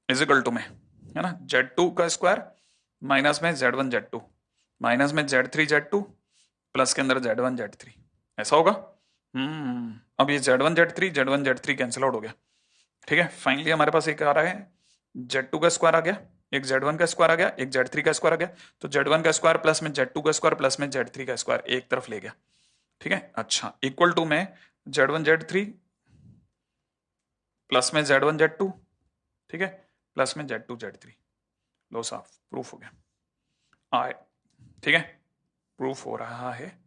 is equal to में, है ना, Z2 का स्क्वायर माइनस में Z1 Z2 माइनस में Z3 Z2 प्लस के अंदर Z1 Z3, ऐसा होगा। अब ये Z1 Z3 कैंसिल आउट हो गया। ठीक है, फाइनली हमारे पास एक आ रहा है, Z2 का स्क्वायर आ गया, एक Z1 का स्क्वायर आ गया, एक Z3 का स्क्वायर आ गया। तो Z1 का स्क्वायर प्लस में Z2 का स्क्वायर प्लस में Z3 का स्क्वायर एक तरफ ले गया। ठीक है, अच्छा, इक्वल टू में Z1 Z3 प्लस में Z1 Z2, ठीक है, प्लस में Z2 Z3। लो साफ, प्रूफ हो गया आए। ठीक है, प्रूफ हो रहा है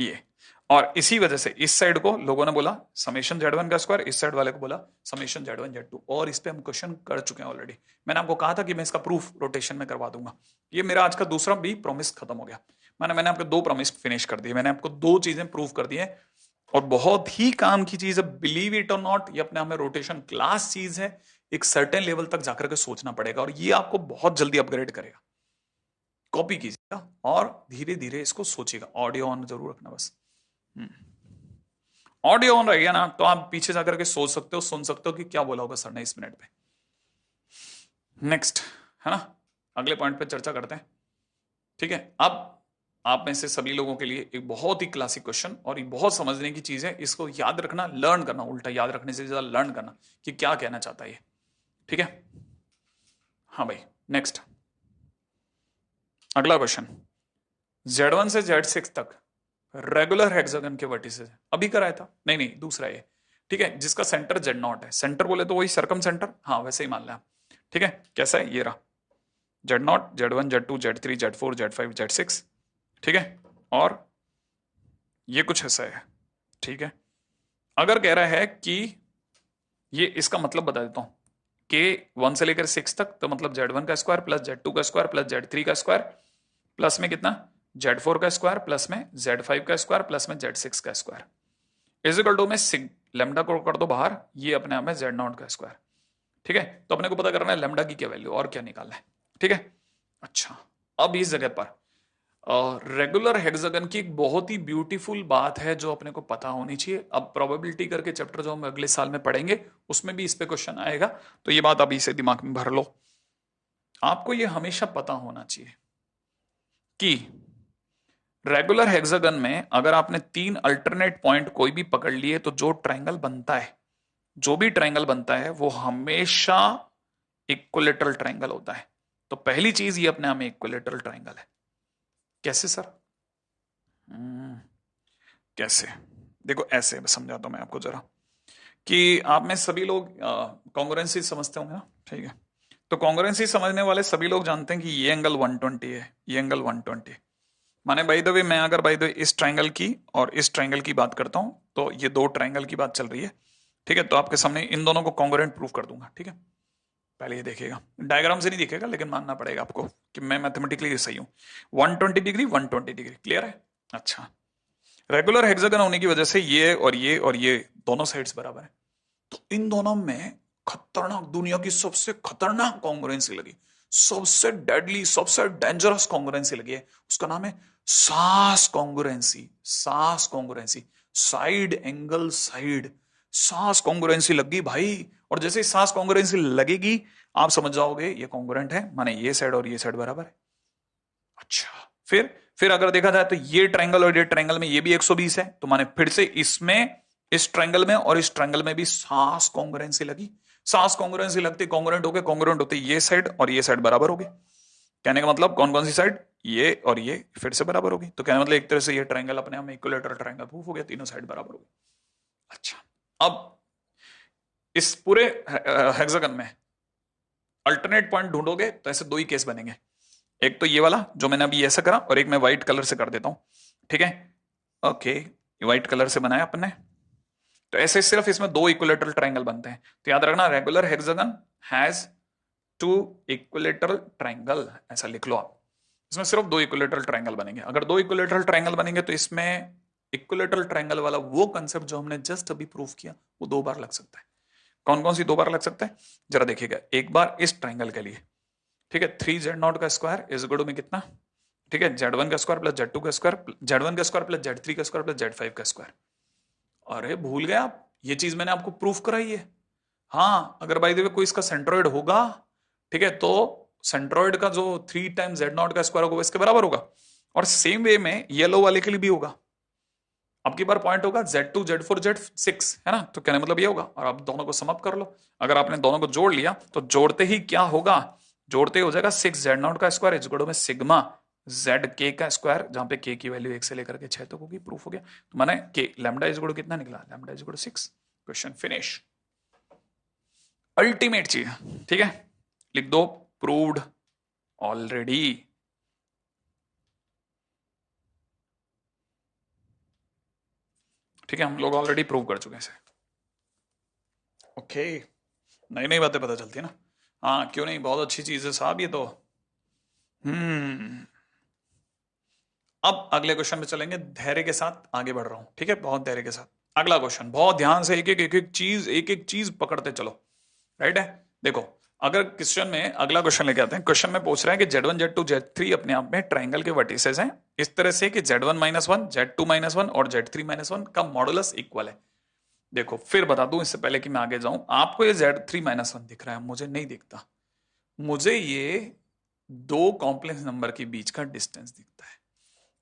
ये। और इसी वजह से इस साइड को लोगों ने बोला समेशन Z1 का स्क्वायर, इस साइड वाले को बोला समेशन Z1 Z2, और इस पे हम क्वेश्चन कर चुके हैं ऑलरेडी। मैंने आपको कहा था कि मैं इसका प्रूफ रोटेशन में करवा दूंगा। ये मेरा आज का दूसरा भी प्रॉमिस खत्म हो गया। मैंने आपको दो प्रॉमिस फिनिश कर दिए, मैंने आपको दो चीजें प्रूव कर दी है, और बहुत ही काम की चीज है, बिलीव इट और नॉट, ये अपने आप में रोटेशन क्लास चीज है। एक सर्टेन लेवल तक जाकर के सोचना पड़ेगा, और ये आपको बहुत जल्दी अपग्रेड करेगा। कॉपी कीजिएगा और धीरे धीरे इसको सोचिएगा। ऑडियो ऑन जरूर रखना बस। ऑडियो ऑन रहेगा ना तो आप पीछे जाकर के सोच सकते हो, सुन सकते हो कि क्या बोला होगा सर ने इस मिनट पे। नेक्स्ट, है ना, अगले पॉइंट पे चर्चा करते हैं। ठीक है, अब आप में से सभी लोगों के लिए एक बहुत ही क्लासिक क्वेश्चन, और ये बहुत समझने की चीज है, इसको याद रखना, लर्न करना, उल्टा याद रखने से ज्यादा लर्न करना कि क्या कहना चाहता है ये। ठीक है, हाँ भाई, नेक्स्ट अगला क्वेश्चन। Z1 से Z6 तक रेगुलर हेक्सागन के वर्टिसेस अभी कराया था, नहीं नहीं दूसरा ये, ठीक है, जिसका सेंटर Z0 है, सेंटर बोले तो वही सर्कम सेंटर, हाँ वैसे ही मान लें आप, ठीक है। कैसा है, ये रहा Z0, Z1, Z2, Z3, Z4, Z5, Z6, ठीक है, और ये कुछ ऐसा है, ठीक है। अगर कह रहा है कि ये, इसका मतलब बता देता हूं, के 1 से लेकर 6 तक, तो मतलब Z1 का स्क्वायर प्लस Z2 का स्क्वायर प्लस Z3 का स्क्वायर प्लस में कितना Z4 का स्क्वायर प्लस में Z5 का स्क्वायर प्लस में Z6 का स्क्वायर इज इक्वल टू में सिग लेमडा को कर दो बाहर, ये अपने आप में Z0 का स्क्वायर, ठीक है। तो अपने को पता करना है लेमडा की क्या वैल्यू और क्या निकालना है, ठीक है। अच्छा, अब इस जगह पर रेगुलर हेक्सागन की एक बहुत ही ब्यूटीफुल बात है जो अपने को पता होनी चाहिए। अब प्रोबेबिलिटी करके चैप्टर जो हम अगले साल में पढ़ेंगे उसमें भी इस पे क्वेश्चन आएगा, तो ये बात अभी से दिमाग में भर लो। आपको ये हमेशा पता होना चाहिए कि रेगुलर हेक्सागन में अगर आपने 3 अल्टरनेट पॉइंट कोई भी पकड़ लिए तो जो ट्रायंगल बनता है, जो भी ट्रायंगल बनता है वो हमेशा इक्विलेटरल ट्रायंगल होता है। तो पहली चीज ये अपने आप में इक्विलेटरल ट्रायंगल है। कैसे सर? कैसे? देखो ऐसे समझाता हूं मैं आपको जरा, कि आप में सभी लोग कॉन्ग्रुएंसी समझते होंगे ना, ठीक है। तो कॉन्ग्रुएंसी समझने वाले सभी लोग जानते हैं कि ये एंगल 120 है, ये एंगल 120, माने बाय द वे मैं अगर बाय द वे इस ट्रायंगल की और इस ट्रायंगल की बात करता हूं तो ये दो ट्रायंगल की बात चल रही है, ठीक है। तो आपके सामने इन दोनों को कॉन्ग्रुएंट प्रूफ कर दूंगा, ठीक है। पहले ये देखिएगा, डायग्राम से नहीं दिखेगा लेकिन मानना पड़ेगा आपको कि मैं मैथमेटिकली सही हूं। 120 डिग्री 120 डिग्री, क्लियर है? अच्छा, रेगुलर हेक्सागन होने की वजह से ये और ये और ये दोनों साइड्स बराबर है, तो इन दोनों में खतरनाक, दुनिया की सबसे खतरनाक कॉन्ग्रुएंसी लगी, सबसे डेडली, सबसे डेंजरस कॉन्ग्रुएंसी लगी है, उसका नाम है सास कॉन्ग्रुएंसी। सास कॉन्ग्रुएंसी, साइड एंगल साइड, सास कॉन्ग्रुएंसी लगी भाई। और जैसे सास कॉन्ग्रुएंसी लगेगी आप समझ जाओगे ये कॉन्ग्रुएंट है, माने ये साइड और ये साइड बराबर है। अच्छा, फिर अगर देखा जाए तो ये ट्रायंगल और ये ट्रायंगल में ये भी 120 है, तो माने फिर से इसमें, इस ट्रायंगल में और इस ट्रायंगल में भी सास कॉन्ग्रुएंसी लगी। सास कॉन्ग्रुएंसी लगती, कॉन्ग्रुएंट हो गए, कॉन्ग्रुएंट होते ये साइड और ये साइड बराबर हो गए। कहने का मतलब कौन कौन सी साइड, ये और ये फिर से बराबर होगी। तो कहने का मतलब एक तरह से ये ट्रायंगल अपने आप में इक्विलेटरल ट्रायंगल प्रूफ हो गया, तीनों साइड बराबर हो गई। अच्छा, अब इस पूरे हेक्सागन में अल्टरनेट पॉइंट ढूंढोगे तो ऐसे दो ही केस बनेंगे, एक तो ये वाला जो मैंने अभी ऐसा करा, और एक मैं व्हाइट कलर से कर देता हूं, ठीक है। ओके, व्हाइट कलर से बनाया अपन ने, तो ऐसे सिर्फ इसमें दो इक्विलेटरल ट्रायंगल बनते हैं। तो याद रखना, regular hexagon has two equilateral triangle, ऐसा लिख लो आप। इसमें सिर्फ दो इक्विलेटरल ट्रायंगल बनेंगे। अगर दो इक्विलेटरल ट्रायंगल बनेंगे तो इसमें इक्विलेटरल ट्रायंगल वाला वो कंसेप्ट जो हमने जस्ट अभी प्रूफ किया वो दो बार लग सकता है। कौन कौन सी दो बार लग सकता है जरा देखिएगा। एक बार इस ट्रायंगल के लिए, ठीक है, 3Z0 का स्क्वायर इज इक्वल टू में कितना, ठीक है, Z1 का स्क्वायर प्लस Z2 का स्क्वायर, Z1 का स्क्वायर प्लस Z3 का स्क्वायर प्लस Z5 का स्क्वायर। अरे भूल गए आप, ये चीज मैंने आपको प्रूफ कराई है। हाँ, अगर बाय द वे कोई इसका सेंट्रोइड होगा, ठीक है, तो सेंट्रोइड का जो 3 टाइम्स Z0 का स्क्वायर होगा इसके बराबर होगा। और सेम वे में येलो वाले के लिए भी होगा। अब की बार पॉइंट होगा Z2 Z4 Z6, है ना, तो कहने मतलब ये होगा। और आप दोनों को सम अप कर लो, अगर आपने दोनों को जोड़ लिया तो जोड़ते ही क्या होगा, जोड़ते ही हो जाएगा 6Z0 का स्क्वायर इज इक्वल टू में सिग्मा ZK का स्क्वायर, जहां पे K की वैल्यू 1 से लेकर के 6 तक होगी। प्रूफ हो गया। तो माने K lambda is equal to कितना निकला, lambda is equal to 6। Question finish. Ultimate चीज, ठीक है, लिख दो प्रूव्ड ऑलरेडी। ठीक है, हम लोग ऑलरेडी प्रूव कर चुके हैं इसे। ओके, नई नई बातें पता चलती है ना। हाँ क्यों नहीं, बहुत अच्छी चीज है साहब ये तो। अब अगले क्वेश्चन पे चलेंगे, धैर्य के साथ आगे बढ़ रहा हूं, ठीक है, बहुत धैर्य के साथ। अगला क्वेश्चन, बहुत ध्यान से एक एक चीज पकड़ते चलो, राइट है। देखो, अगर क्वेश्चन में अगला क्वेश्चन लेके आते हैं, क्वेश्चन में पूछ रहा है कि Z1 Z2 Z3 अपने आप में ट्रायंगल के वर्टिसेस हैं इस तरह से कि Z1 -1 Z2 -1 और Z3 -1 का मॉडुलस इक्वल है। देखो फिर बता दूं इससे पहले कि मैं आगे जाऊं, आपको ये Z3 -1 दिख रहा है, मुझे नहीं दिखता। मुझे ये दो कॉम्प्लेक्स नंबर के बीच का डिस्टेंस दिखता है।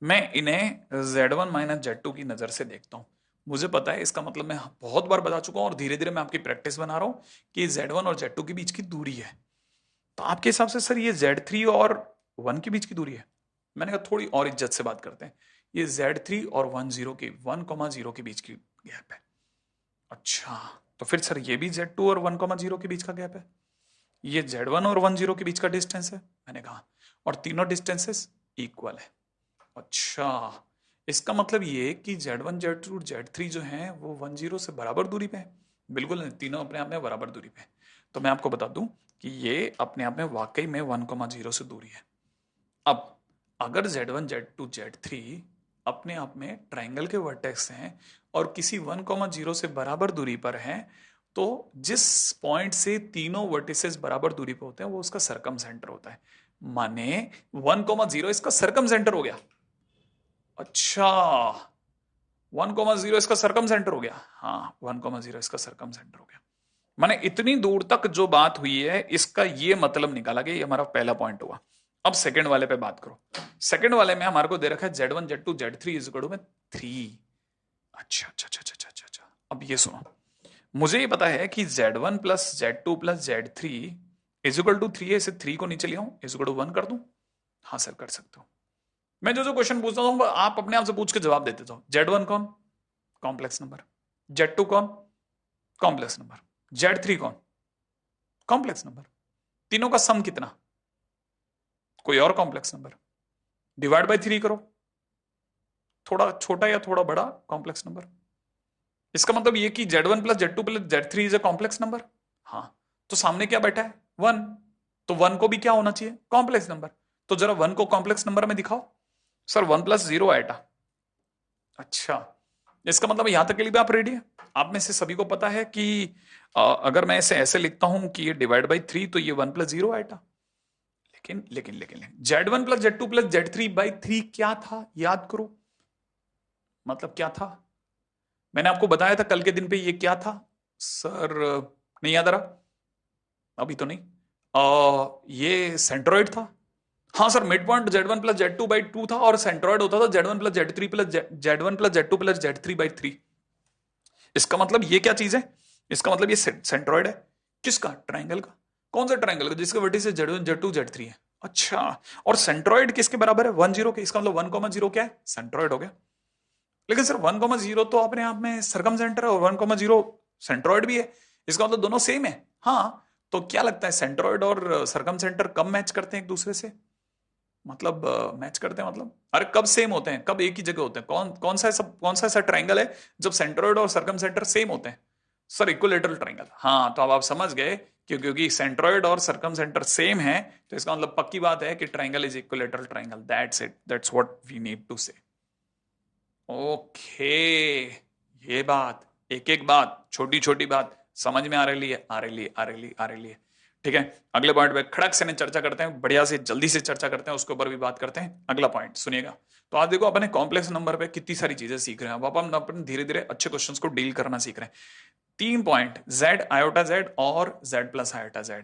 मैं इन्हें Z1 - Z2 की नजर से देखता हूं। मुझे पता है, इसका मतलब मैं बहुत बार बता चुका हूं और धीरे धीरे मैं आपकी प्रैक्टिस बना रहा हूं कि Z1 और Z2 के बीच की दूरी है। तो आपके हिसाब से सर ये Z3 और 1 के बीच की दूरी है? मैंने कहा थोड़ी और इज्जत से बात करते हैं। ये Z3 और 10 के 1,0 के बीच की गैप है। अच्छा, तो फिर सर ये भी Z2 और 1,0 के बीच का गैप है। ये Z1 और 10 के बीच का डिस्टेंस है। मैंने कहा और तीनों डिस्टेंसेस इक्वल है। अच्छा, इसका मतलब ये कि Z1, Z2, Z3 जो हैं वो 10 से बराबर दूरी पे है। बिल्कुल नहीं, तीनों अपने आप में बराबर दूरी पे है। तो मैं आपको बता दूं कि ये अपने आप में वाकई में 1,0 से दूरी है। अब अगर Z1, Z2, Z3 अपने आप में ट्रायंगल के वर्टेक्स हैं और किसी 1,0 से बराबर दूरी पर हैं, तो जिस पॉइंट से तीनों वर्टिसेस बराबर दूरी पर होते हैं वो उसका सरकम सेंटर होता है। माने 1,0 इसका सरकम सेंटर हो गया। अच्छा, 1,0 इसका सरकम सेंटर हो गया। हाँ, 1,0 इसका सरकम सेंटर हो गया। माने इतनी दूर तक जो बात हुई है इसका ये मतलब निकाला गया। ये हमारा पहला पॉइंट हुआ। अब सेकंड वाले पे बात करो। सेकंड वाले में हमारे को दे रखा है Z1, Z2, Z3 is equal to में 3। अच्छा अच्छा अच्छा अच्छा अच्छा अच्छा, अब ये सुनो। मुझे ये पता है कि Z1 plus Z2 plus Z3 is equal to 3 है। इसे 3 को नीचे ले आऊं, इज इक्वल टू 1 कर दूं। हाँ सर, कर सकते हो। मैं जो जो क्वेश्चन पूछता हूं आप अपने आप से पूछ के जवाब देते जाओ। Z1 कौन? Complex number. Z2 कौन? Complex number. Z3 कौन? Complex number. तीनों का सम कितना? कोई और कॉम्प्लेक्स नंबर। डिवाइड बाय 3 करो, थोड़ा छोटा या थोड़ा बड़ा कॉम्प्लेक्स नंबर। इसका मतलब ये कि Z1 plus Z2 plus Z3 is a complex number. हाँ, तो सामने क्या बैठा है? 1। तो 1 को भी क्या होना चाहिए? Complex number. तो जरा 1 को कॉम्प्लेक्स नंबर में दिखाओ। सर 1 प्लस 0 आएगा। अच्छा, इसका मतलब यहां तक के लिए भी आप रेडी है? आप में से सभी को पता है कि अगर मैं इसे ऐसे लिखता हूं कि ये डिवाइड बाई 3 तो ये 1 प्लस 0 आएगा। लेकिन लेकिन लेकिन Z1 plus Z2 plus Z3 by 3 क्या था? याद करो। मतलब क्या था? मैंने आपको बताया था कल के दिन पे ये क्या था। सर नहीं याद आ रहा? अभी तो नहीं। ये सेंट्रोइड था। हाँ sir, mid point Z1 plus Z2 by 2 था और सेंट्रोइड होता था Z1 plus Z3 plus Z1 plus Z2 plus Z3 by 3। इसका मतलब ये क्या चीज है? इसका मतलब ये सेंट्रोइड है। किसका? ट्राइंगल का। कौन सा ट्राइंगल का? जिसके वर्टिसेस Z1, Z2, Z3 है। अच्छा, और सेंट्रोइड किसके बराबर है? 10 के। इसका मतलब 1,0 क्या है? सेंट्रोइड हो गया। लेकिन सर 1,0 तो अपने आप में सरकम सेंटर है और 1,0 सेंट्रोइड भी है। इसका मतलब दोनों सेम है। हाँ, तो क्या लगता है सेंट्रोइड और सरकम सेंटर कब मैच करते हैं एक दूसरे से? मतलब मैच करते हैं मतलब, अरे कब सेम होते हैं? कब एक ही जगह होते हैं? कौन सा ऐसा ट्राइंगल है जब सेंट्रोइड और सरकम सेंटर सेम होते हैं? Sir equilateral triangle. हाँ, तो अब आप समझ गए क्योंकि सेंट्रोइड और सरकम सेंटर सेम है, तो इसका मतलब पक्की बात है कि triangle is equilateral triangle. That's it, that's what we need to say. Okay, ये बात, एक एक बात, छोटी छोटी बात समझ में आ रही है, आ रही है, आ रही है, आ रही है। ठीक है, अगले पॉइंट पे खड़क से चर्चा करते हैं, बढ़िया से जल्दी से चर्चा करते हैं, उसके ऊपर भी बात करते हैं। अगला पॉइंट सुनिएगा। तो आप देखो अपने कॉम्प्लेक्स नंबर पे कितनी सारी चीजें सीख रहे हैं। अब अपन अपन धीरे धीरे अच्छे क्वेश्चंस को डील करना सीख रहे हैं। 3 पॉइंट, Z आयोटा Z और Z प्लस आयोटा Z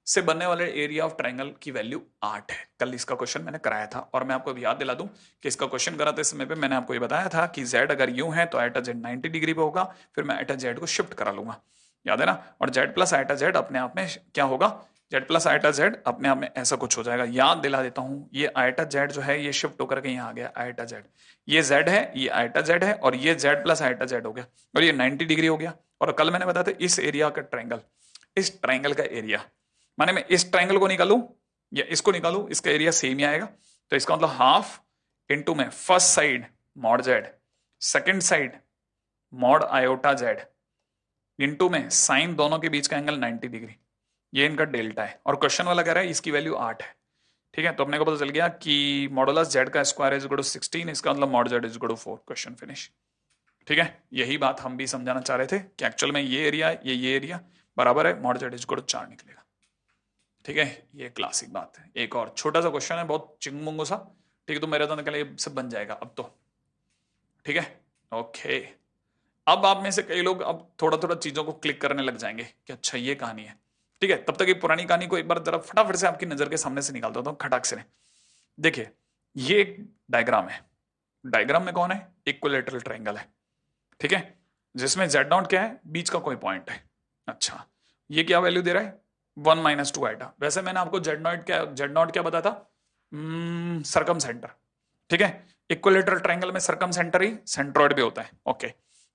से बनने वाले एरिया ऑफ ट्राइंगल की वैल्यू 8 है। कल इसका क्वेश्चन मैंने कराया था और मैं आपको अभी याद दिला दूं कि इसका क्वेश्चन कराते समय पे मैंने आपको ये बताया था कि Z अगर यूं है तो आयटा Z 90 डिग्री पे होगा, फिर मैं आयटा Z को शिफ्ट करा लूंगा। याद है ना? और Z प्लस आयटा Z अपने आप में क्या होगा? Z प्लस आयटा Z अपने आप में ऐसा कुछ हो जाएगा। याद दिला देता हूं, ये आयटा Z जो है ये शिफ्ट होकर के यहाँ आ गया आयटा Z। ये Z है, ये आयटा Z है और ये Z प्लस आयटा Z हो गया और ये 90 डिग्री हो गया। और कल मैंने बताया था इस एरिया का ट्राइंगल, इस ट्राइंगल का एरिया, माने मैं इस ट्राइंगल को निकालूं या इसको निकालूं, इसका एरिया सेम ही आएगा। तो इसका मतलब हाफ इंटू में first side mod Z, second side mod iota Z, into में साइन दोनों के बीच का एंगल 90 डिग्री। ये इनका डेल्टा है और क्वेश्चन वाला कह रहा है इसकी वैल्यू 8 है। ठीक है, तो अपने को पता चल गया कि मॉडुलस Z का स्क्वायर इज इक्वल टू 16, इसका मतलब mod Z is equal to 4। Question finish. ठीक है, यही बात हम भी समझाना चाह रहे थे कि एक्चुअल में ये एरिया ये एरिया बराबर है, mod Z is equal to 4 निकलेगा। ठीक है, ये क्लासिक बात है। एक और छोटा सा क्वेश्चन है, बहुत चिंगमुंगो सा। ठीक है, तो मेरे तो निकले सब बन जाएगा अब तो। ठीक है, ओके। अब आप में से कई लोग अब थोड़ा थोड़ा चीजों को क्लिक करने लग जाएंगे कि अच्छा ये कहानी है। ठीक है, तब तक ये पुरानी कहानी को एक बार जरा फटाफट से आपकी नजर के सामने से निकाल देता हूं खटाक से। देखिए, ये एक डायग्राम है। डायग्राम में कौन है? इक्विलेटरल ट्रायंगल है। ठीक है, जिसमें Z नॉट क्या है? बीच का कोई पॉइंट है। अच्छा, ये क्या वैल्यू दे रहा है? 1 - 2 आइटा। वैसे मैंने आपको Z नॉट क्या बताया था? सरकम सेंटर, ठीक है। इक्विलेटरल ट्रायंगल में सरकम सेंटर ही सेंट्रोइड भी होता है। ओके,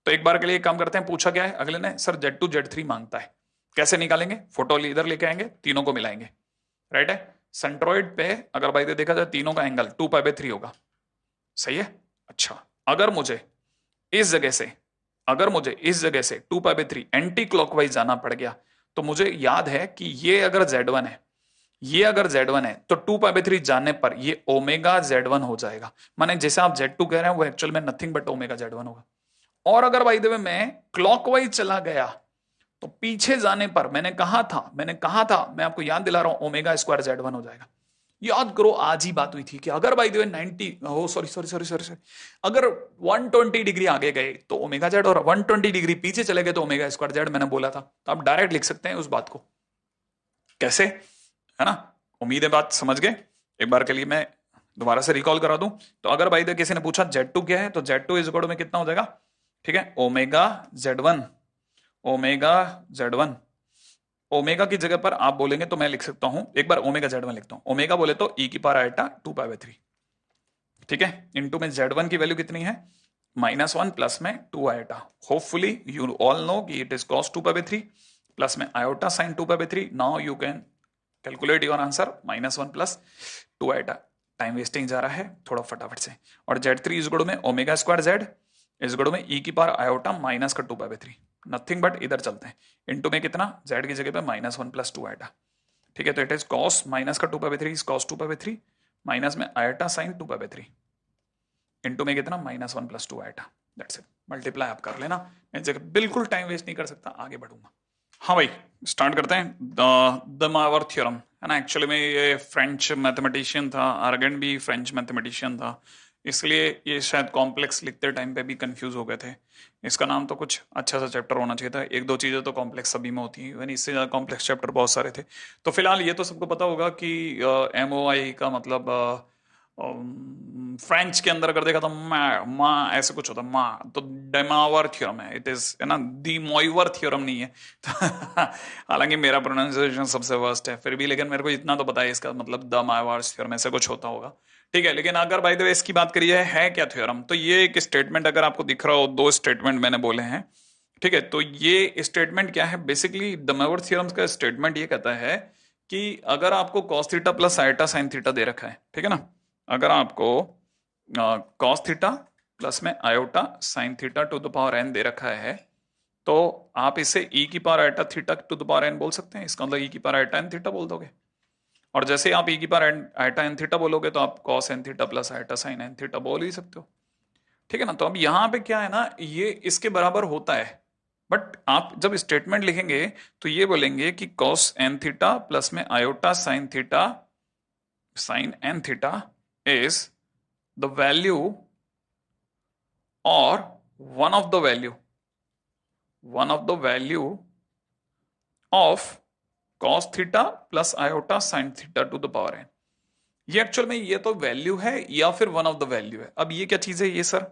तो एक बार के लिए काम करते हैं। पूछा क्या है अगले ने, सर Z2 Z3 मांगता है, कैसे निकालेंगे? फोटो इधर लेके आएंगे, तीनों को मिलाएंगे, राइट है। सेंट्रोइड पे अगर भाई देखा जाए तीनों का एंगल 2π/3 होगा, सही है। अच्छा, अगर मुझे इस जगह से 2π/3 एंटी क्लॉकवाइज जाना पड़ गया, तो मुझे याद है कि ये अगर Z1 है, तो 2π/3 जाने पर ये ओमेगा Z1 हो जाएगा। माने जैसे आप Z2 कह रहे हैं वो एक्चुअल में नथिंग बट ओमेगा Z1 होगा। और अगर भाई देवे मैं क्लॉकवाइज चला गया, तो पीछे जाने पर मैंने कहा था, मैं आपको याद दिला रहा हूं, ओमेगा स्क्वायर Z1 हो जाएगा। याद करो, आज ही बात हुई थी कि अगर बाई द वे 90 सॉरी अगर 120 डिग्री आगे गए तो ओमेगा जेड, और 120 डिग्री पीछे चले गए तो ओमेगा स्क्वायर जेड, मैंने बोला था। तो आप डायरेक्ट लिख सकते हैं उस बात को, कैसे, है ना। उम्मीद है बात समझ गए। एक बार के लिए मैं दोबारा से रिकॉल करा दूं। तो अगर बाई द किसी ने पूछा Z2 क्या है, तो Z2 इज इक्वल में कितना हो जाएगा, ठीक है, ओमेगा Z1। ओमेगा की जगह पर आप बोलेंगे तो मैं लिख सकता हूं, एक बार ओमेगा Z1 लिखता हूं। ओमेगा बोले तो e की पावर आयटा 2π/3, ठीक है, इनटू में Z1 की वैल्यू कितनी है, -1 प्लस में 2 iota. Hopefully you all know कि इट इज cos 2π/3 प्लस में iota sin 2π/3। Now you can calculate your answer, -1 plus 2 iota. Time wasting जा रहा है थोड़ा फटाफट से। और Z3 इज गुड में omega square Z is good में e की पावर आयोटा माइनस का 2π/3, नथिंग बट इधर चलते हैं, इनटू में कितना, Z की जगह पे -1 प्लस 2 आयोटा, ठीक है। तो इट इज cos माइनस का 2π/3 इज cos 2π/3 माइनस में आयोटा sin 2π/3 इनटू में कितना, -1 plus 2 iota. That's it, multiply आप कर लेना, मैं जगह बिल्कुल टाइम वेस्ट नहीं कर सकता, आगे बढ़ूंगा। हाँ भाई, स्टार्ट करते हैं द मावर थ्योरम, है ना। एक्चुअली में ये फ्रेंच मैथमेटिशियन था, आर्गन भी फ्रेंच मैथमेटिशियन था, इसलिए ये शायद कॉम्प्लेक्स लिखते टाइम पे भी कंफ्यूज हो गए थे। इसका नाम तो कुछ अच्छा सा चैप्टर होना चाहिए था, एक दो चीज़ें तो कॉम्प्लेक्स सभी में होती हैं, इवन इससे ज़्यादा कॉम्प्लेक्स चैप्टर बहुत सारे थे। तो फिलहाल ये तो सबको पता होगा कि MOI का मतलब फ्रेंच के अंदर अगर देखा तो माँ ऐसे कुछ होता, माँ तो डेमावर थ्योरम है, इट इज, है ना, दी मोइवर थ्योरम नहीं है। हालांकि मेरा प्रोनाउंसिएशन सबसे वर्स्ट है फिर भी, लेकिन मेरे को इतना तो पता है इसका मतलब द माइवर थ्योरम ऐसे कुछ होता होगा, ठीक है। लेकिन अगर बाय द वे इसकी बात करिए है क्या थ्योरम, तो ये एक स्टेटमेंट अगर आपको दिख रहा हो, दो स्टेटमेंट मैंने बोले हैं, ठीक है। तो ये स्टेटमेंट क्या है, बेसिकली द माइवर थ्योरम का स्टेटमेंट ये कहता है कि अगर आपको cos theta plus iota sine theta दे रखा है, ठीक है ना, अगर आपको cos थीटा प्लस में iota sine theta to the power n दे रखा है, तो आप इसे e की power iota theta to the power n बोल सकते हैं। इसका मतलब e की पावर आयोटा n थीटा बोल दोगे, और जैसे आप e की पावर आयोटा n थीटा बोलोगे तो आप cos n theta plus iota sign n theta बोल ही सकते हो, ठीक है ना। तो अब यहाँ पे क्या है ना, ये इसके बराबर होता है, बट आप जब स्टेटमेंट लिखेंगे तो ये बोलेंगे कि cos n थीटा प्लस में iota sine theta sine n theta is the value or one of the value of cos theta plus iota sin theta to the power n। ये actual में ये तो वैल्यू है या फिर one of the value है। अब ये क्या चीज है ये सर,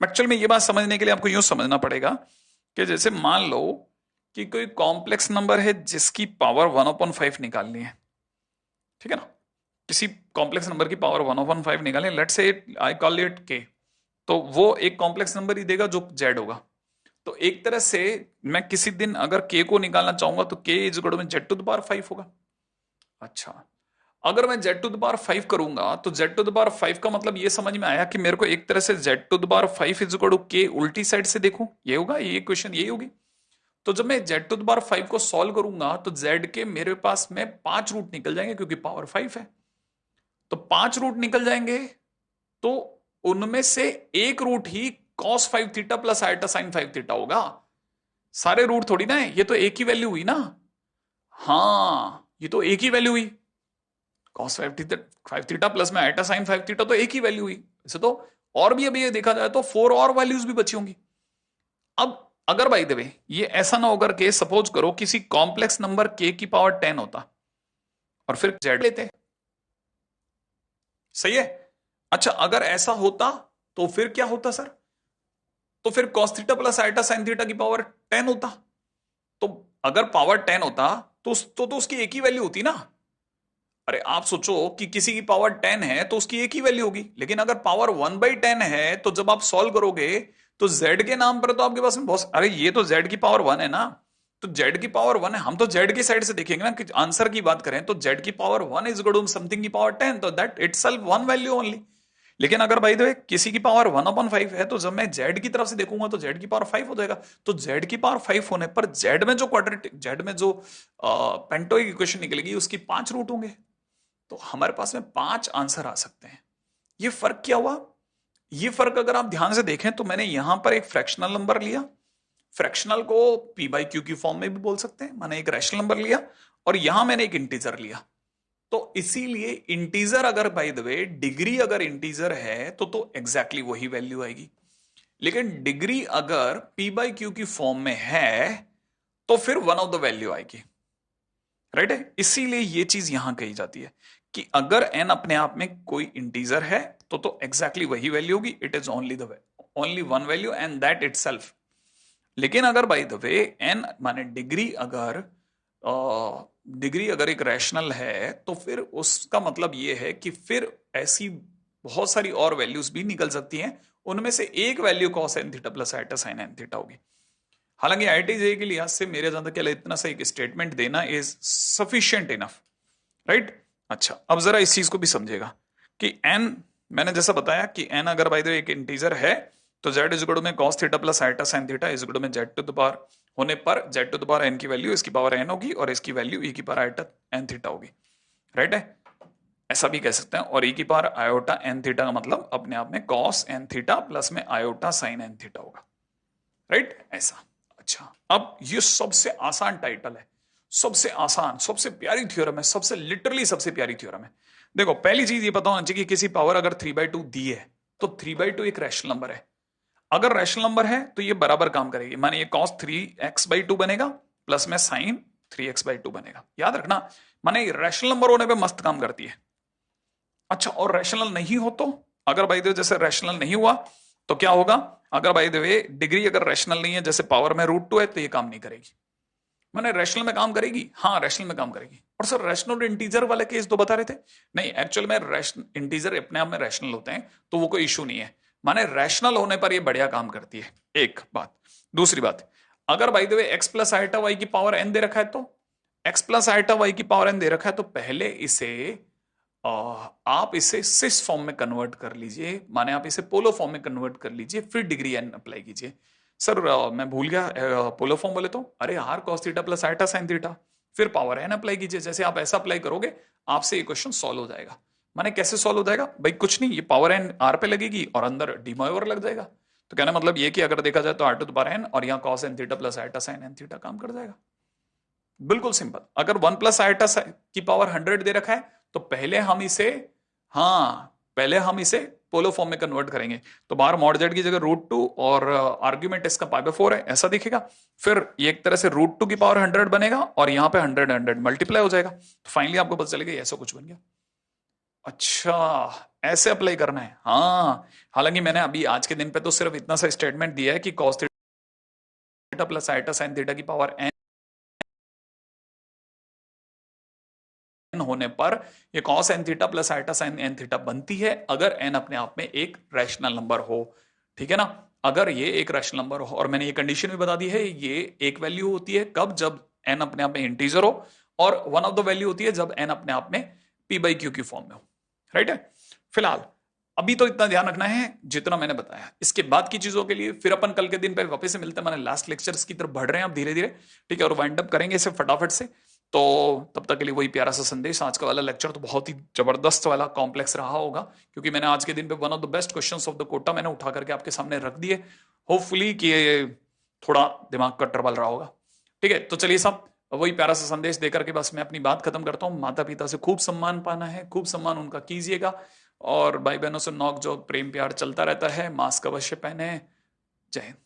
एक्चुअल में ये बात समझने के लिए आपको यूं समझना पड़ेगा कि जैसे मान लो कि कोई कॉम्प्लेक्स नंबर है जिसकी पावर 1/5 निकालनी है, ठीक है ना, किसी कॉम्प्लेक्स नंबर की पावर 1/5 निकालें, let's say I call it k, तो वो एक कॉम्प्लेक्स नंबर ही देगा जो z होगा। तो एक तरह से मैं किसी दिन अगर k को निकालना चाहूंगा तो k इज इक्वल में z टू द पावर 5 होगा। अच्छा, अगर मैं z टू द पावर 5 करूंगा तो z टू द पावर 5 का मतलब ये समझ में आया कि मेरे को एक तरह से z to the power 5 is equal to k उल्टी साइड से देखूं, ये होगा, ये क्वेश्चन यही होगी। तो जब मैं z टू द पावर 5 को सॉल्व करूंगा तो z के मेरे पास में 5 रूट निकल जाएंगे क्योंकि पावर 5 है, तो 5 रूट निकल जाएंगे, तो उनमें से एक रूट ही cos 5 theta plus iota sign 5 theta होगा। सारे रूट थोड़ी ना है, ये तो एक ही वैल्यू हुई ना, हाँ ये तो एक ही वैल्यू हुई, cos 5 थीटा प्लस में आयोटा साइन 5 थीटा तो एक ही वैल्यू हुई। वैसे तो और भी अभी ये देखा जाए तो 4 और वैल्यूज भी बची होंगी। अब अगर बाय द वे ये ऐसा ना होकर के सपोज करो किसी कॉम्प्लेक्स नंबर k की पावर 10 होता और फिर z लेते, सही है। अच्छा, अगर ऐसा होता तो फिर क्या होता सर, तो फिर cos theta plus iota sine theta की पावर 10 होता। तो अगर पावर 10 होता तो उसकी एक ही वैल्यू होती ना। अरे आप सोचो कि किसी की पावर 10 है तो उसकी एक ही वैल्यू होगी, लेकिन अगर पावर 1/10 है तो जब आप सॉल्व करोगे तो z के नाम पर तो आपके पास में बहुत, अरे ये तो z की पावर 1 है ना, तो z की पावर 1 है, हम तो z की साइड से देखेंगे ना कि आंसर की बात करें तो z की power 1 is equal to something की पावर 10, तो that itself one value only. लेकिन अगर भाई दो किसी की पावर 1/5 है तो जब मैं z की तरफ से देखूंगा तो z की पावर 5 हो जाएगा। तो z की पावर 5 होने पर z में जो क्वाड्रेटिक, z में जो पेंटोइक इक्वेशन निकलेगी उसकी 5 रूट होंगे, तो हमारे पास में 5 आंसर आ सकते हैं। ये फर्क क्या हुआ? ये फर्क अगर आप ध्यान से देखें तो मैंने यहां पर एक फ्रैक्शनल नंबर लिया, फ्रैक्शनल को p बाई क्यू की फॉर्म में भी बोल सकते हैं, मैंने एक रैशनल नंबर लिया, और यहां मैंने एक इंटीजर लिया। तो इसीलिए इंटीजर अगर बाय द वे डिग्री अगर इंटीजर है तो एग्जैक्टली वही वैल्यू आएगी, लेकिन डिग्री अगर p बाई क्यू की फॉर्म में है तो फिर वन ऑफ द वैल्यू आएगी, राइट है। इसीलिए ये चीज यहां कही जाती है कि अगर n अपने आप में कोई इंटीजर है तो एग्जैक्टली वही वैल्यू होगी, it is only one value and that itself. लेकिन अगर बाय द वे n माने डिग्री अगर एक रैशनल है तो फिर उसका मतलब ये है कि फिर ऐसी बहुत सारी और वैल्यूज भी निकल सकती हैं, उनमें से एक value cos n theta plus iota sine n theta होगी। हालांकि आईआईटी जेईई के लिहाज से मेरे ज्यादा क्या इतना सा एक स्टेटमेंट देना इज सफिशिएंट इनफ, राइट। अच्छा, अब जरा इस चीज को भी समझेगा कि n, मैंने जैसा बताया कि n अगर बाय द वे एक इंटीजर है तो z इज इक्वल टू में cos theta plus iota sine theta is equal to में z टू द पावर होने पर z to the power n की वैल्यू इसकी पावर n होगी और इसकी वैल्यू e की पावर आइटा n थीटा होगी, राइट है। ऐसा भी कह सकते हैं, और e की पावर आयोटा n थीटा का मतलब अपने आप में cos n थीटा प्लस में आयोटा साइन n थीटा होगा, राइट ऐसा। अच्छा, अब ये सबसे आसान टाइटल है, सबसे आसान, सबसे प्यारी थ्योरम है, सबसे लिटरली सबसे प्यारी थ्योरम है। देखो पहली चीज ये पता होना चाहिए कि किसी पावर अगर 3/2 दी है तो 3/2 एक रैशनल नंबर है। अगर रैशनल नंबर है तो ये बराबर काम करेगी, माने ये cos 3x/2 बनेगा प्लस में sin 3x/2 बनेगा, याद रखना। माने रैशनल नंबर होने पे मस्त काम करती है। अच्छा, और रैशनल नहीं हो तो, अगर बाय द वे जैसे रैशनल नहीं हुआ तो क्या होगा? अगर बाय द वे डिग्री अगर रैशनल नहीं है, जैसे पावर में √2 है, तो ये काम नहीं करेगी। मैंने रैशनल में काम करेगी, हाँ रैशनल में काम करेगी। और सर रैशनल और इंटीजर वाले केस तो बता रहे थे, नहीं एक्चुअल में इंटीजर अपने आप में रैशनल होते हैं तो वो कोई इशू नहीं है, माने रैशनल होने पर ये बढ़िया काम करती है, एक बात। दूसरी बात, अगर by the way x plus iota y की पावर n दे रखा है, तो x प्लस आइटा वाई की पावर n दे रखा है तो पहले इसे आप इसे सिस फॉर्म में कन्वर्ट कर लीजिए, माने आप इसे पोलो फॉर्म में कन्वर्ट कर लीजिए, फिर डिग्री एन अप्लाई कीजिए। सर मैं भूल गया, पोलो फॉर्म बोले तो अरे r cos theta plus iota sine theta, फिर पावर एन अप्लाई कीजिए। जैसे आप ऐसा अप्लाई करोगे आपसे ये क्वेश्चन सॉल्व हो जाएगा। माने कैसे सॉल्व हो जाएगा भाई? कुछ नहीं, ये पावर एन आर पे लगेगी और अंदर डीमोवर लग जाएगा। तो कहना मतलब ये कि अगर देखा जाए तो r to the power n और यहाँ cos n theta plus iota sine n theta काम कर जाएगा, बिल्कुल सिंपल। अगर 1 प्लस आइटा की पावर 100 दे रखा है तो पहले हम इसे, हाँ पहले हम इसे पोलो फॉर्म में कन्वर्ट करेंगे, तो बाहर मॉड जेड की जगह √2 और आर्ग्यूमेंट इसका π/4 है, ऐसा दिखेगा। फिर ये एक तरह से √2 की पावर 100 बनेगा और यहाँ पे 100 मल्टीप्लाई हो जाएगा, तो फाइनली आपको पता चलेगा ऐसा कुछ बन गया। अच्छा, ऐसे अप्लाई करना है, हाँ। हालांकि मैंने अभी आज के दिन पे तो सिर्फ इतना सा स्टेटमेंट दिया है कि cos theta plus iota sine theta की पावर n होने पर ये cos n theta plus iota sine n theta बनती है अगर n अपने आप में एक रैशनल नंबर हो, ठीक है ना। अगर ये एक रैशनल नंबर हो, और मैंने ये कंडीशन भी बता दी है, ये एक वैल्यू होती है कब? जब n अपने आप में इंटीजर हो, और वन ऑफ द वैल्यू होती है जब n अपने आप में p/q की फॉर्म में हो, राइट है। फिलहाल अभी तो इतना ध्यान रखना है जितना मैंने बताया। इसके बाद की चीजों के लिए फिर अपन कल के दिन पे वापस से मिलते हैं, मैंने लास्ट लेक्चर्स की तरफ बढ़ रहे हैं अब धीरे धीरे, ठीक है, और वाइंड अप करेंगे इसे फटाफट से। तो तब तक के लिए वही प्यारा सा संदेश, आज का वाला लेक्चर तो बहुत ही जबरदस्त वाला कॉम्प्लेक्स रहा होगा, क्योंकि मैंने आज के दिन पे one of the best questions of the Kota मैंने उठा करके आपके सामने रख दिए। होपफुली कि ये थोड़ा दिमाग का ट्रबल रहा होगा, ठीक है। तो चलिए साहब, वही प्यारा सा संदेश देकर के बस मैं अपनी बात खत्म करता हूँ। माता पिता से खूब सम्मान पाना है, खूब सम्मान उनका कीजिएगा, और भाई बहनों से नॉक जो प्रेम प्यार चलता रहता है, मास्क अवश्य पहने। जय हिंद।